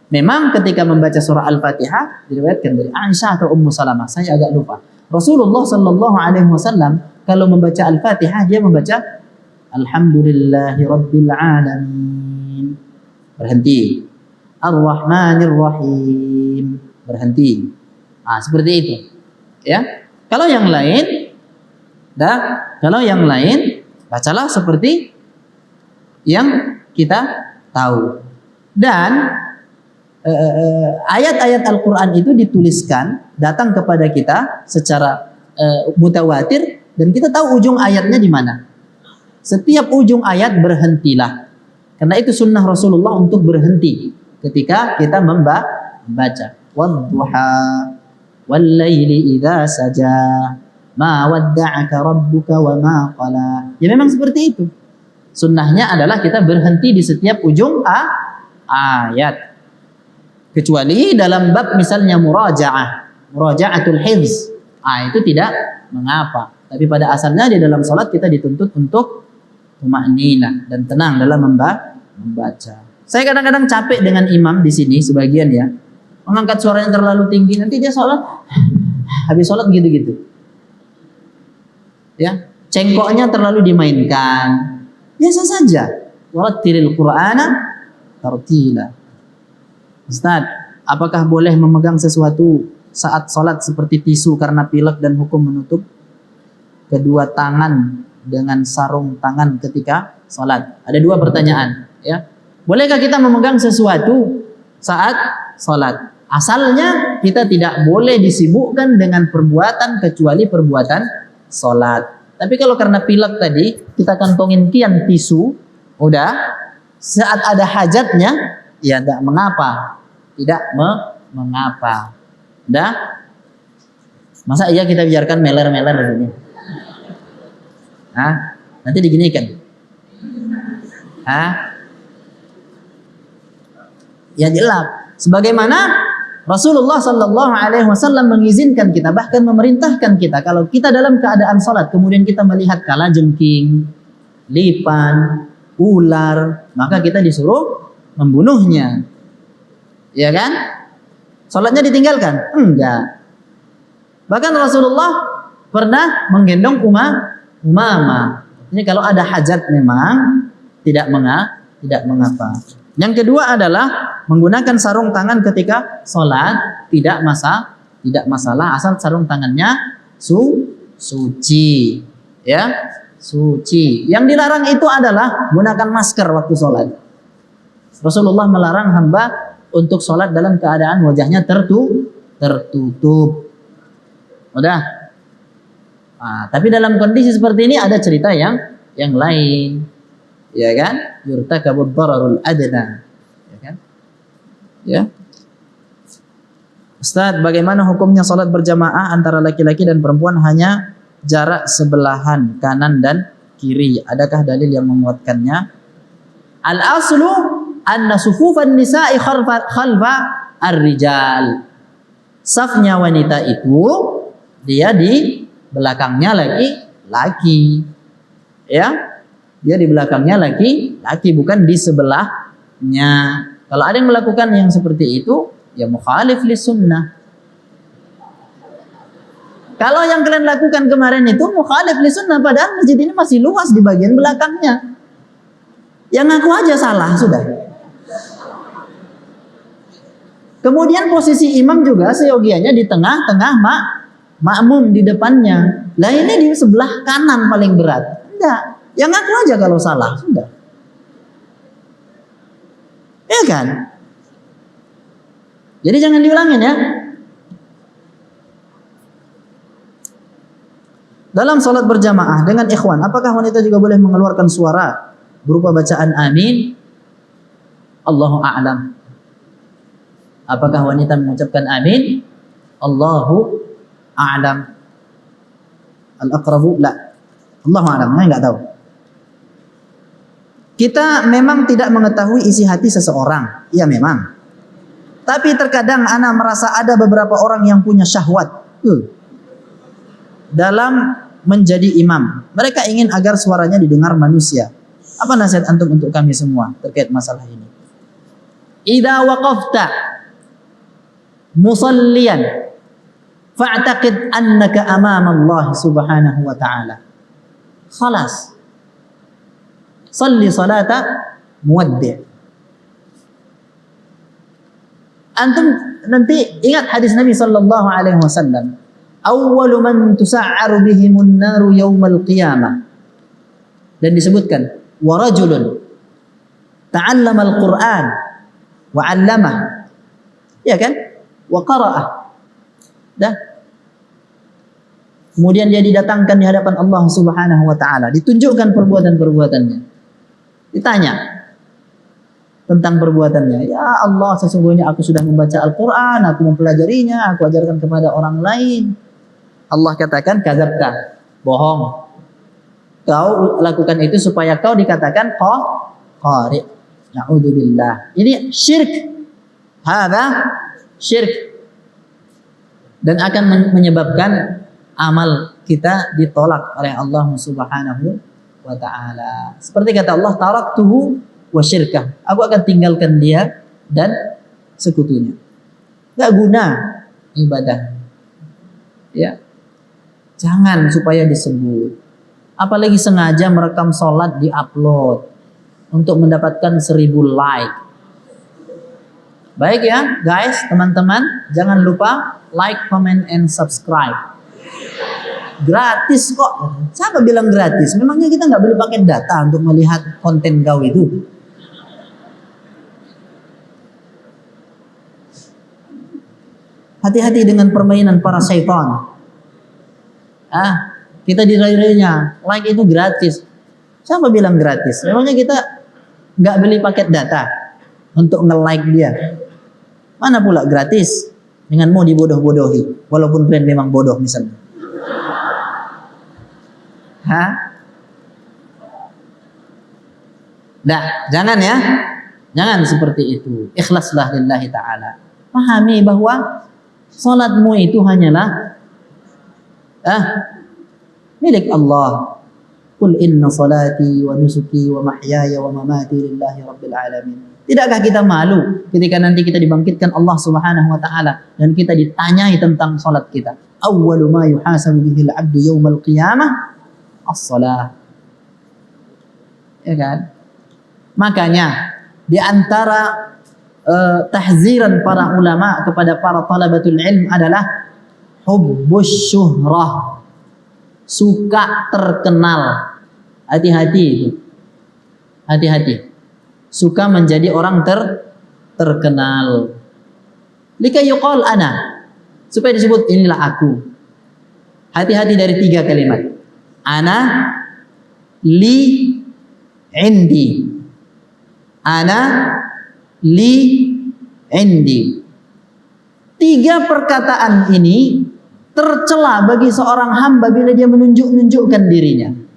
Memang ketika membaca surah Al-Fatihah diriwayatkan dari Aisyah atau Ummu Salamah, saya agak lupa. Rasulullah sallallahu alaihi wasallam kalau membaca Al-Fatihah dia membaca Alhamdulillahi Rabbil Alamin, berhenti. Ar-Rahmanir Rahim, berhenti. Seperti itu. Ya. Kalau yang lain bacalah seperti yang kita tahu. Dan ayat-ayat Al-Quran itu dituliskan datang kepada kita secara mutawatir dan kita tahu ujung ayatnya di mana. Setiap ujung ayat berhentilah. Karena itu sunnah Rasulullah untuk berhenti ketika kita membaca. Wadduha wal laili idza saja ma wadda'aka rabbuka wa ma qala. Ya memang seperti itu. Sunnahnya adalah kita berhenti di setiap ujung ayat. Kecuali dalam bab misalnya muraja'atul hifz. Itu tidak mengapa. Tapi pada asalnya di dalam salat kita dituntut untuk tumakninah dan tenang dalam membaca. Saya kadang-kadang capek dengan imam di sini sebagian ya. Mengangkat suaranya terlalu tinggi, nanti dia salat habis salat gitu-gitu. Ya, cengkoknya terlalu dimainkan. Biasa saja. Warattilil Qur'ana tartila. Ustaz, apakah boleh memegang sesuatu saat salat seperti tisu karena pilek dan hukum menutup kedua tangan dengan sarung tangan ketika sholat? Ada dua pertanyaan, ya. Bolehkah kita memegang sesuatu saat sholat? Asalnya kita tidak boleh disibukkan dengan perbuatan kecuali perbuatan sholat. Tapi kalau karena pilek tadi, kita kantongin kian tisu, udah. Saat ada hajatnya, ya tidak mengapa, mengapa. Udah. Masa iya kita biarkan meler-meler begini? Hah? Nanti diginikan. Hah? Ya jelek. Sebagaimana Rasulullah Sallallahu Alaihi Wasallam mengizinkan kita, bahkan memerintahkan kita, kalau kita dalam keadaan salat kemudian kita melihat kalajengking, lipan, ular, maka kita disuruh membunuhnya, ya kan? Salatnya ditinggalkan? Enggak. Bahkan Rasulullah pernah menggendong Umamah. Ini kalau ada hajat memang tidak mengapa. Yang kedua adalah menggunakan sarung tangan ketika sholat tidak masalah asal sarung tangannya suci, ya, suci. Yang dilarang itu adalah gunakan masker waktu sholat. Rasulullah melarang hamba untuk sholat dalam keadaan wajahnya tertutup. Udah. Nah, tapi dalam kondisi seperti ini ada cerita yang lain. Ya kan? Yurtakabud dararul adna. Ya kan? Ya. Ustaz, bagaimana hukumnya salat berjamaah antara laki-laki dan perempuan hanya jarak sebelahan kanan dan kiri? Adakah dalil yang menguatkannya? Al-aslu anna sufufan nisa'i khalfa ar-rijal. Safnya wanita itu dia di belakangnya laki-laki. Ya. Dia di belakangnya laki-laki, bukan di sebelahnya. Kalau ada yang melakukan yang seperti itu, ya mukhalif li sunnah. Kalau yang kalian lakukan kemarin itu mukhalif li sunnah, padahal masjid ini masih luas di bagian belakangnya. Yang ngaku aja salah sudah. Kemudian posisi imam juga seyogianya di tengah-tengah makmum di depannya. Lah ini di sebelah kanan paling berat. Enggak. Yang ngaku aja kalau salah, sudah. Ya kan? Jadi jangan diulangin ya. Dalam salat berjamaah dengan ikhwan, apakah wanita juga boleh mengeluarkan suara berupa bacaan amin? Allahu a'lam. Apakah wanita mengucapkan amin? Allahu a'lam. Al-aqrabu la. Allahu a'lam, saya enggak tahu. Kita memang tidak mengetahui isi hati seseorang. Ya memang. Tapi terkadang ana merasa ada beberapa orang yang punya syahwat dalam menjadi imam. Mereka ingin agar suaranya didengar manusia. Apa nasihat antum untuk kami semua terkait masalah ini? Idza waqafta musalliyan fa'taqid annaka amama Allah subhanahu wa ta'ala. Khalas. Salli salata muwaddi'. Antum nanti ingat hadis Nabi sallallahu alaihi wasallam, awwalu man tusa'aru bihimun naru yaumal qiyamah. Dan disebutkan wa rajulun ta'allama al-Qur'an wa 'allamah. Ya kan? Wa qara'ah. Dah. Kemudian dia didatangkan di hadapan Allah Subhanahu wa taala, ditunjukkan perbuatan-perbuatannya. Ditanya tentang perbuatannya. Ya Allah, sesungguhnya aku sudah membaca Al-Quran, aku mempelajarinya, aku ajarkan kepada orang lain. Allah katakan, kadzabta, bohong. Kau lakukan itu supaya kau dikatakan qari. Na'udzubillah. Ini syirik. Hadza syirik. Dan akan menyebabkan amal kita ditolak oleh Allah Subhanahu wa ta'ala. Seperti kata Allah, taraktuhu wa syirkah. Aku akan tinggalkan dia dan sekutunya. Gak guna ibadah. Ya. Jangan supaya disebut. Apalagi sengaja merekam sholat di-upload untuk mendapatkan 1000 like. Baik ya, guys, teman-teman, jangan lupa like, comment, and subscribe. Gratis kok. Siapa bilang gratis? Memangnya kita nggak beli paket data untuk melihat konten kau itu? Hati-hati dengan permainan para syaitan. Kita dirayu-rayunya, like itu gratis. Siapa bilang gratis? Memangnya kita nggak beli paket data untuk nge-like dia? Mana pula gratis? Dengan mau dibodoh-bodohi, walaupun brand memang bodoh misalnya. Nah, jangan ya. Jangan seperti itu. Ikhlaslah lillahi ta'ala. Pahami bahwa salatmu itu hanyalah milik Allah. Qul inna salati wa nusuki wa mahyaya wa mamati lillahi rabbil alamin. Tidakkah kita malu ketika nanti kita dibangkitkan Allah Subhanahu wa taala dan kita ditanyai tentang salat kita? Awwalu ma yuhasabu bihi al-'abdu yaumal qiyamah as-salah. Ya kan? Makanya di antara tahziran para ulama kepada para talabatul ilm adalah hubbus syuhrah, suka terkenal. Hati-hati itu. Hati-hati. Suka menjadi orang terkenal. Lika yuqal ana, supaya disebut inilah aku. Hati-hati dari 3 kalimat. Ana, li, indi. Ana, li, indi. 3 perkataan ini tercela bagi seorang hamba bila dia menunjukkan dirinya.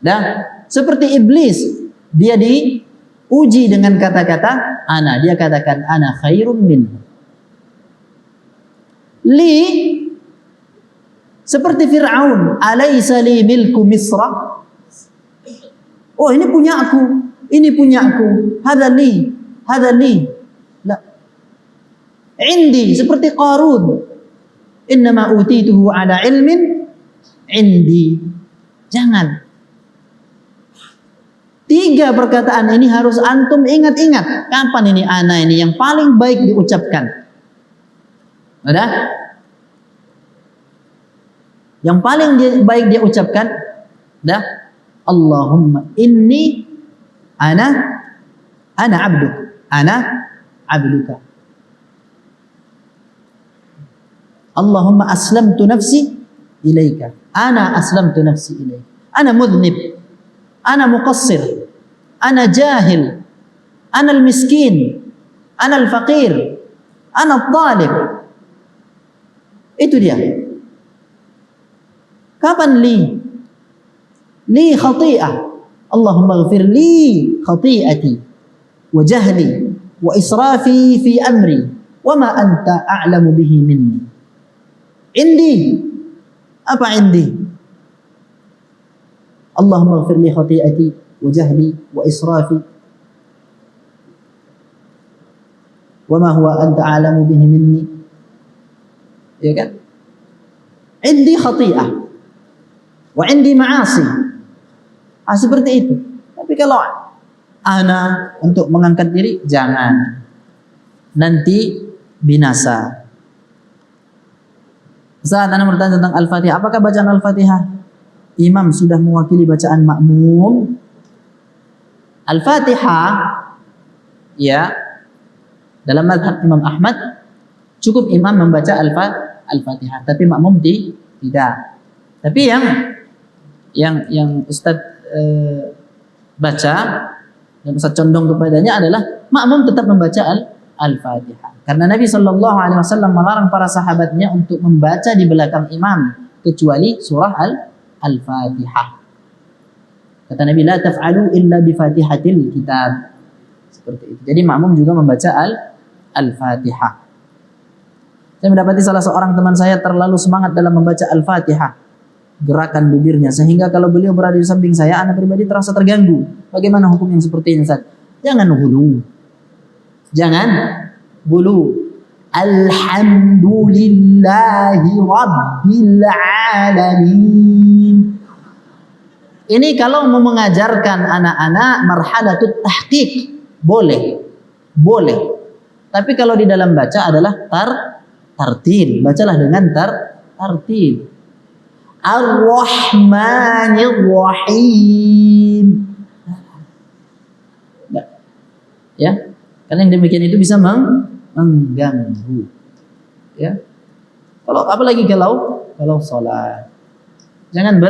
Dah, seperti iblis, dia diuji dengan kata-kata ana, dia katakan ana khairum minhu. Li, seperti Fir'aun, alaysa li milku Misra? Oh, ini punya aku, ini punya aku. Hadza li, hadza li. La. Indi, seperti Qarun. Innama utituhu ala ilmin indi. Jangan. 3 perkataan ini harus antum ingat-ingat. Kapan ini ana ini yang paling baik diucapkan? Ada? Yang paling baik dia ucapkan, dah, Allahumma inni ana abduk, ana abduka. Allahumma aslamtu nafsi ilaika, ana aslamtu nafsi ilaika. Ana mudhnib, ana muqassir, ana jahil, ana al-miskin, ana al-faqir, ana al-talib. Itu dia. Kapan li? Li khati'ah. Allahumma ighfir li khati'ati wa jahli wa israfi fi amri wa ma anta a'lamu bihi minni. Indi. Apa indi? Allahumma ighfir li khati'ati wa jahli wa israfi wa ma huwa anta a'lamu bihi minni. Ya kan? Indi khati'ah wa indi ma'asi. Seperti itu. Tapi kalau ana untuk mengangkat diri, jangan. Nanti binasa. Saat ana bertanya tentang Al-Fatihah, apakah bacaan Al-Fatihah imam sudah mewakili bacaan makmum? Al-Fatihah, ya, dalam mazhab Imam Ahmad cukup imam membaca Al-Fatihah, tapi makmum tidak. Tapi yang Ustadz baca, yang Ustadz condong kepadanya adalah makmum tetap membaca Al-Fatihah. Karena Nabi SAW melarang para sahabatnya untuk membaca di belakang imam kecuali surah Al-Fatihah. Kata Nabi, la taf'alu illa bi fatihatil kitab. Seperti itu. Jadi makmum juga membaca Al-Fatihah. Saya mendapati salah seorang teman saya terlalu semangat dalam membaca Al-Fatihah, gerakan bibirnya, sehingga kalau beliau berada di samping saya, anak pribadi terasa terganggu. Bagaimana hukum yang seperti ini, Ustaz? Jangan hulu. Jangan hulu. Alhamdulillahi Rabbil Alamin. Ini kalau mau mengajarkan anak-anak marhalatut tahqiq, boleh. Tapi kalau di dalam baca adalah tartil. Bacalah dengan tartil. Ar-Rahmanir Rahim. Ya, karena yang demikian itu bisa mengganggu. Ya, kalau apalagi kalau sholat, jangan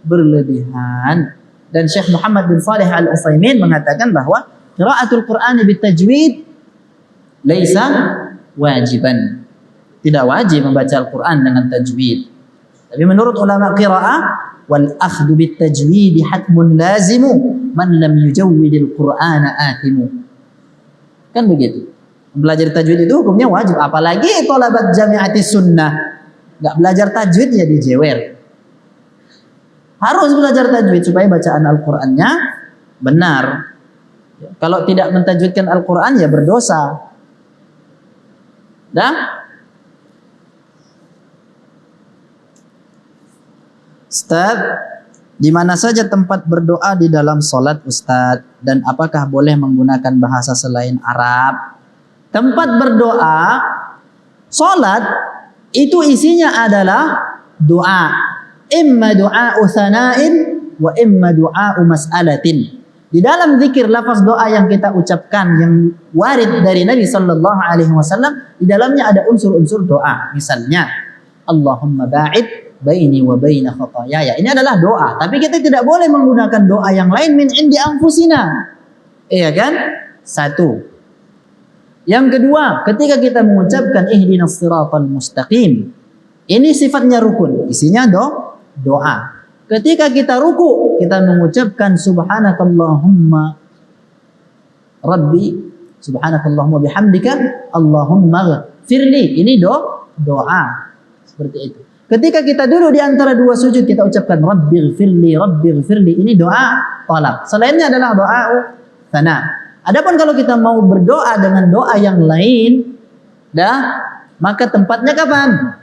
berlebihan. Dan Syekh Muhammad bin Shalih Al Utsaimin mengatakan bahwa qiraatul Qur'an bitajwid laisa wajiban. Tidak wajib membaca Al-Qur'an dengan tajwid. Tapi menurut ulama qiraah, wal akhdhu bit tajwid hatmun lazimu man lam yujawwidil Qur'ana athimu. Kan begitu. Belajar tajwid itu hukumnya wajib, apalagi thalabat jami'ati sunnah. Enggak belajar tajwid ya dijewer. Harus belajar tajwid supaya bacaan Al-Qur'annya benar. Kalau tidak mentajwidkan Al-Qur'an ya berdosa. Dah? Ustaz, di mana saja tempat berdoa di dalam salat Ustaz, dan apakah boleh menggunakan bahasa selain Arab? Tempat berdoa salat itu isinya adalah doa. Imma du'a tsana'in wa imma du'a mas'alatin. Di dalam zikir lafaz doa yang kita ucapkan yang warid dari Nabi sallallahu alaihi wasallam, di dalamnya ada unsur-unsur doa. Misalnya, Allahumma ba'id baini wa baina khataayaya. Ini adalah doa, tapi kita tidak boleh menggunakan doa yang lain min indi anfusina. Iya kan? Satu. Yang kedua, ketika kita mengucapkan ihdinas siratal mustaqim, ini sifatnya rukun, isinya doa. Ketika kita ruku, kita mengucapkan subhanakallahumma rabbi, subhanakallahumma bihamdika, Allahumma ghfirli. Ini doa. Seperti itu. Ketika kita duduk di antara dua sujud, kita ucapkan rabbighfirli, rabbighfirli. Ini doa talab. Selainnya adalah doa tsana. Adapun kalau kita mau berdoa dengan doa yang lain, maka tempatnya kapan?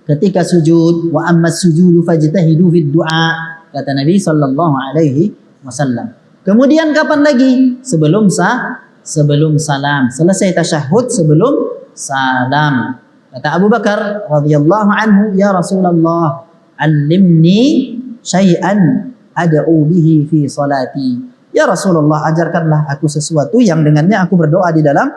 Ketika sujud. Wa ammas sujudu fajtahidu fid du'a, kata Nabi sallallahu alaihi wasallam. Kemudian kapan lagi? Sebelum salam. Selesai tasyahud sebelum salam. Kata Abu Bakar radhiyallahu anhu, ya Rasulullah, allimni syai'an ad'u bihi fi salati. Ya Rasulullah, ajarkanlah aku sesuatu yang dengannya aku berdoa di dalam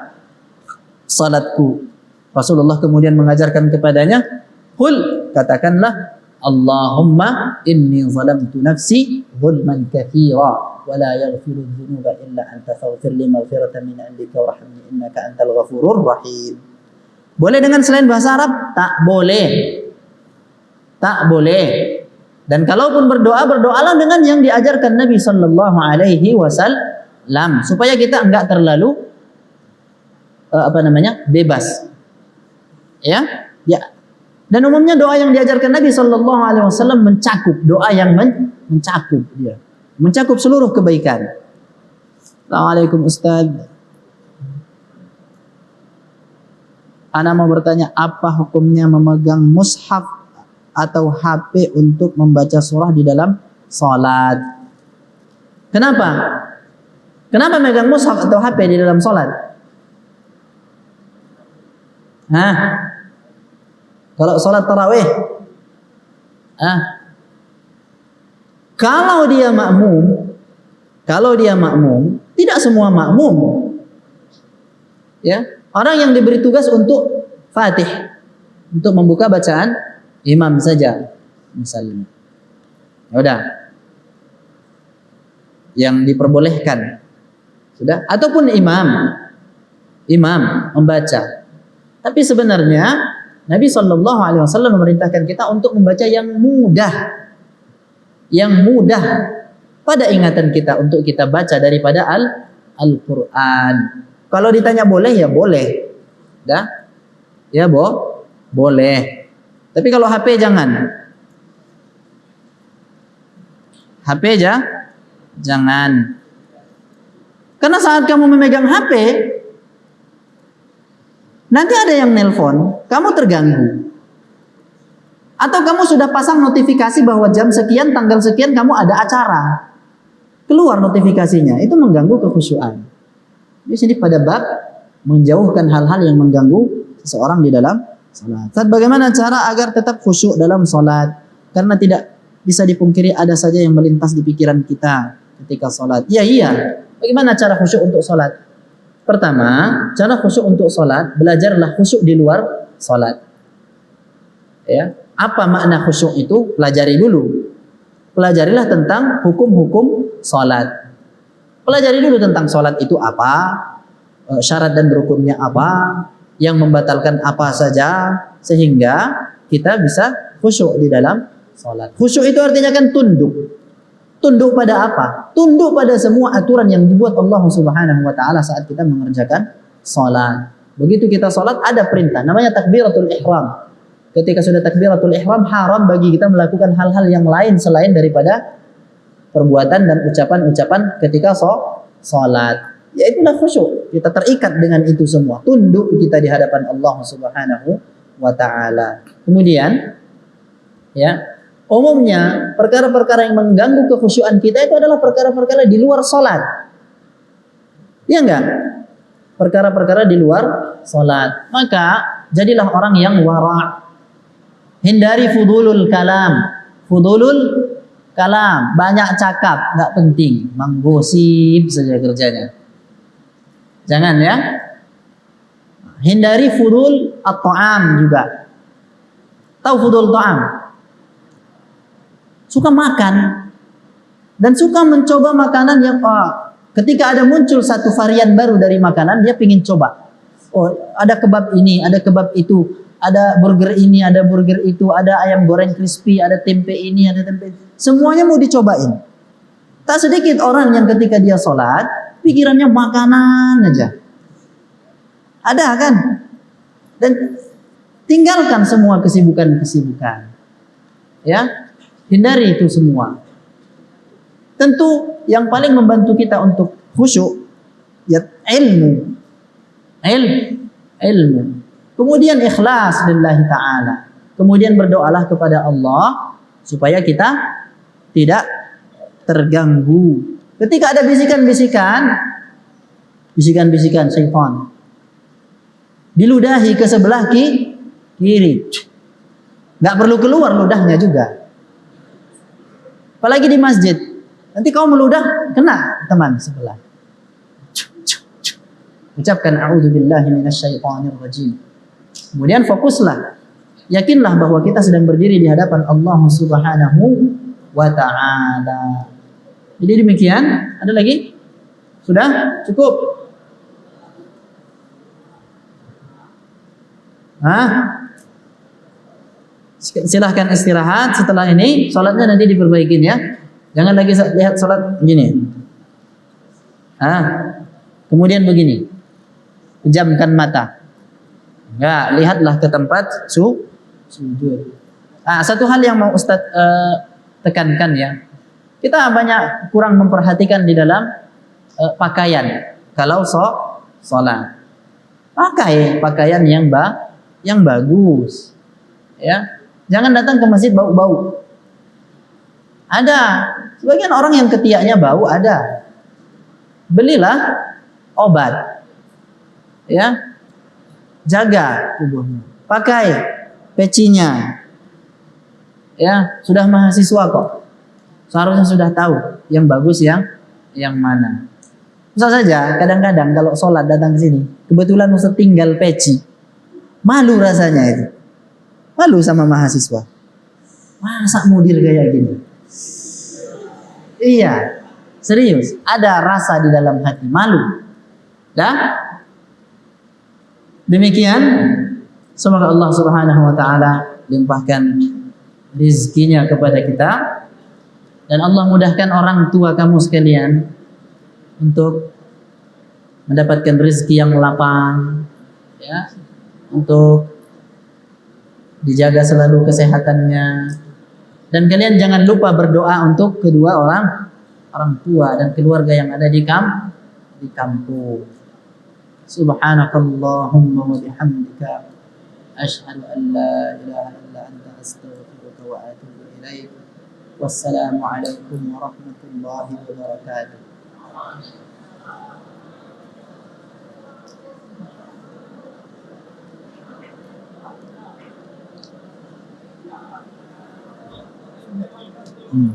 salatku. Rasulullah kemudian mengajarkan kepadanya, qul, katakanlah, Allahumma inni zalamtu nafsi zulman katsira wa la yaghfiru dzunuba illa anta faghfir li maghfiratan min 'indika warhamni innaka antal ghafurur rahim. Boleh dengan selain bahasa Arab? Tak boleh. Tak boleh. Dan kalaupun berdoa, berdoalah dengan yang diajarkan Nabi sallallahu alaihi wasallam supaya kita enggak terlalu bebas. Ya? Ya. Dan umumnya doa yang diajarkan Nabi sallallahu alaihi wasallam mencakup, doa yang mencakup dia. Mencakup seluruh kebaikan. Assalamualaikum Ustaz. Ana mau bertanya, apa hukumnya memegang mushaf atau HP untuk membaca surah di dalam salat? Kenapa? Kenapa megang mushaf atau HP di dalam salat? Kalau salat tarawih? Kalau dia makmum, tidak semua makmum. Ya. Orang yang diberi tugas untuk Fatih, untuk membuka bacaan imam saja, misalnya. Ya udah. Yang diperbolehkan. Sudah, ataupun imam membaca. Tapi sebenarnya Nabi sallallahu alaihi wasallam memerintahkan kita untuk membaca yang mudah. Yang mudah pada ingatan kita untuk kita baca daripada Al-Qur'an. Kalau ditanya boleh, ya boleh. Ya boleh. Tapi kalau HP jangan. HP jangan. Karena saat kamu memegang HP, nanti ada yang nelpon, kamu terganggu. Atau kamu sudah pasang notifikasi bahwa jam sekian, tanggal sekian kamu ada acara. Keluar notifikasinya, itu mengganggu kekhusyuan. Di sini pada bab menjauhkan hal-hal yang mengganggu seseorang di dalam salat. Bagaimana cara agar tetap khusyuk dalam salat? Karena tidak bisa dipungkiri ada saja yang melintas di pikiran kita ketika sholat. Iya. Bagaimana cara khusyuk untuk sholat? Pertama, cara khusyuk untuk sholat, belajarlah khusyuk di luar sholat. Ya, apa makna khusyuk itu? Pelajari dulu. Pelajarilah tentang hukum-hukum sholat. Pelajari dulu tentang sholat itu apa, syarat dan rukunnya apa, yang membatalkan apa saja, sehingga kita bisa khusyuk di dalam sholat. Khusyuk itu artinya kan tunduk. Tunduk pada apa? Tunduk pada semua aturan yang dibuat Allah Subhanahu wa taala saat kita mengerjakan salat. Begitu kita salat ada perintah namanya takbiratul ihram. Ketika sudah takbiratul ihram, haram bagi kita melakukan hal-hal yang lain selain daripada perbuatan dan ucapan-ucapan ketika salat. Yaitulah khusyuk. Kita terikat dengan itu semua. Tunduk kita di hadapan Allah Subhanahu wa taala. Kemudian umumnya perkara-perkara yang mengganggu kekhusyuan kita itu adalah perkara-perkara di luar sholat. Iya enggak? Perkara-perkara di luar sholat. Maka jadilah orang yang wara'. Hindari fudulul kalam. Fudulul kalam. Banyak cakap. Enggak penting. Menggosip saja kerjanya. Jangan ya. Hindari fudul at-ta'am juga. Tahu fudul ta'am? Suka makan dan suka mencoba makanan yang ketika ada muncul satu varian baru dari makanan dia ingin coba. Oh, ada kebab ini, ada kebab itu, ada burger ini, ada burger itu, ada ayam goreng crispy, ada tempe ini, ada tempe itu. Semuanya mau dicobain. Tak sedikit orang yang ketika dia sholat pikirannya makanan aja. Ada kan? Dan tinggalkan semua kesibukan-kesibukan. Ya. Hindari itu semua. Tentu yang paling membantu kita untuk khusyuk ya ilmu. Ilmu. Kemudian ikhlas lillahi ta'ala. Kemudian berdoalah kepada Allah supaya kita tidak terganggu. Ketika ada bisikan-bisikan syaitan diludahi ke sebelah kiri. Nggak perlu keluar ludahnya juga. Apalagi di masjid. Nanti kau meludah, kena teman sebelah. Ucapkan a'udzubillahi minasyaitonir rajim. Kemudian fokuslah. Yakinlah bahwa kita sedang berdiri di hadapan Allah Subhanahu wa taala. Jadi demikian. Ada lagi? Sudah? Cukup? Silahkan istirahat. Setelah ini sholatnya nanti diperbaikin ya. Jangan lagi lihat sholat begini. Kemudian begini, pejamkan mata. Enggak, lihatlah ke tempat sujud. Satu hal yang mau Ustadz tekankan ya. Kita banyak kurang memperhatikan di dalam pakaian. Kalau sholat, pakai pakaian yang bagus. Ya. Jangan datang ke masjid bau-bau. Ada sebagian orang yang ketiaknya bau ada. Belilah obat. Ya. Jaga tubuhnya. Pakai pecinya. Ya, sudah mahasiswa kok. Seharusnya sudah tahu yang bagus yang mana. Bisa saja kadang-kadang kalau sholat datang ke sini, kebetulan Ustaz tinggal peci. Malu rasanya itu. Malu sama mahasiswa. Masa mudir kayak gini? Iya, serius. Ada rasa di dalam hati malu. Dah? Demikian. Semoga Allah Subhanahu wa taala limpahkan rizkinya kepada kita dan Allah mudahkan orang tua kamu sekalian untuk mendapatkan rezeki yang lapang, ya, untuk dijaga selalu kesehatannya. Dan kalian jangan lupa berdoa untuk kedua orang tua dan keluarga yang ada di kampung. Subhanakallahumma wa bihamdika asyhadu an la ilaha illa anta astaghfiruka wa atubu ilaik. Wassalamu alaikum warahmatullahi wabarakatuh. Hmm.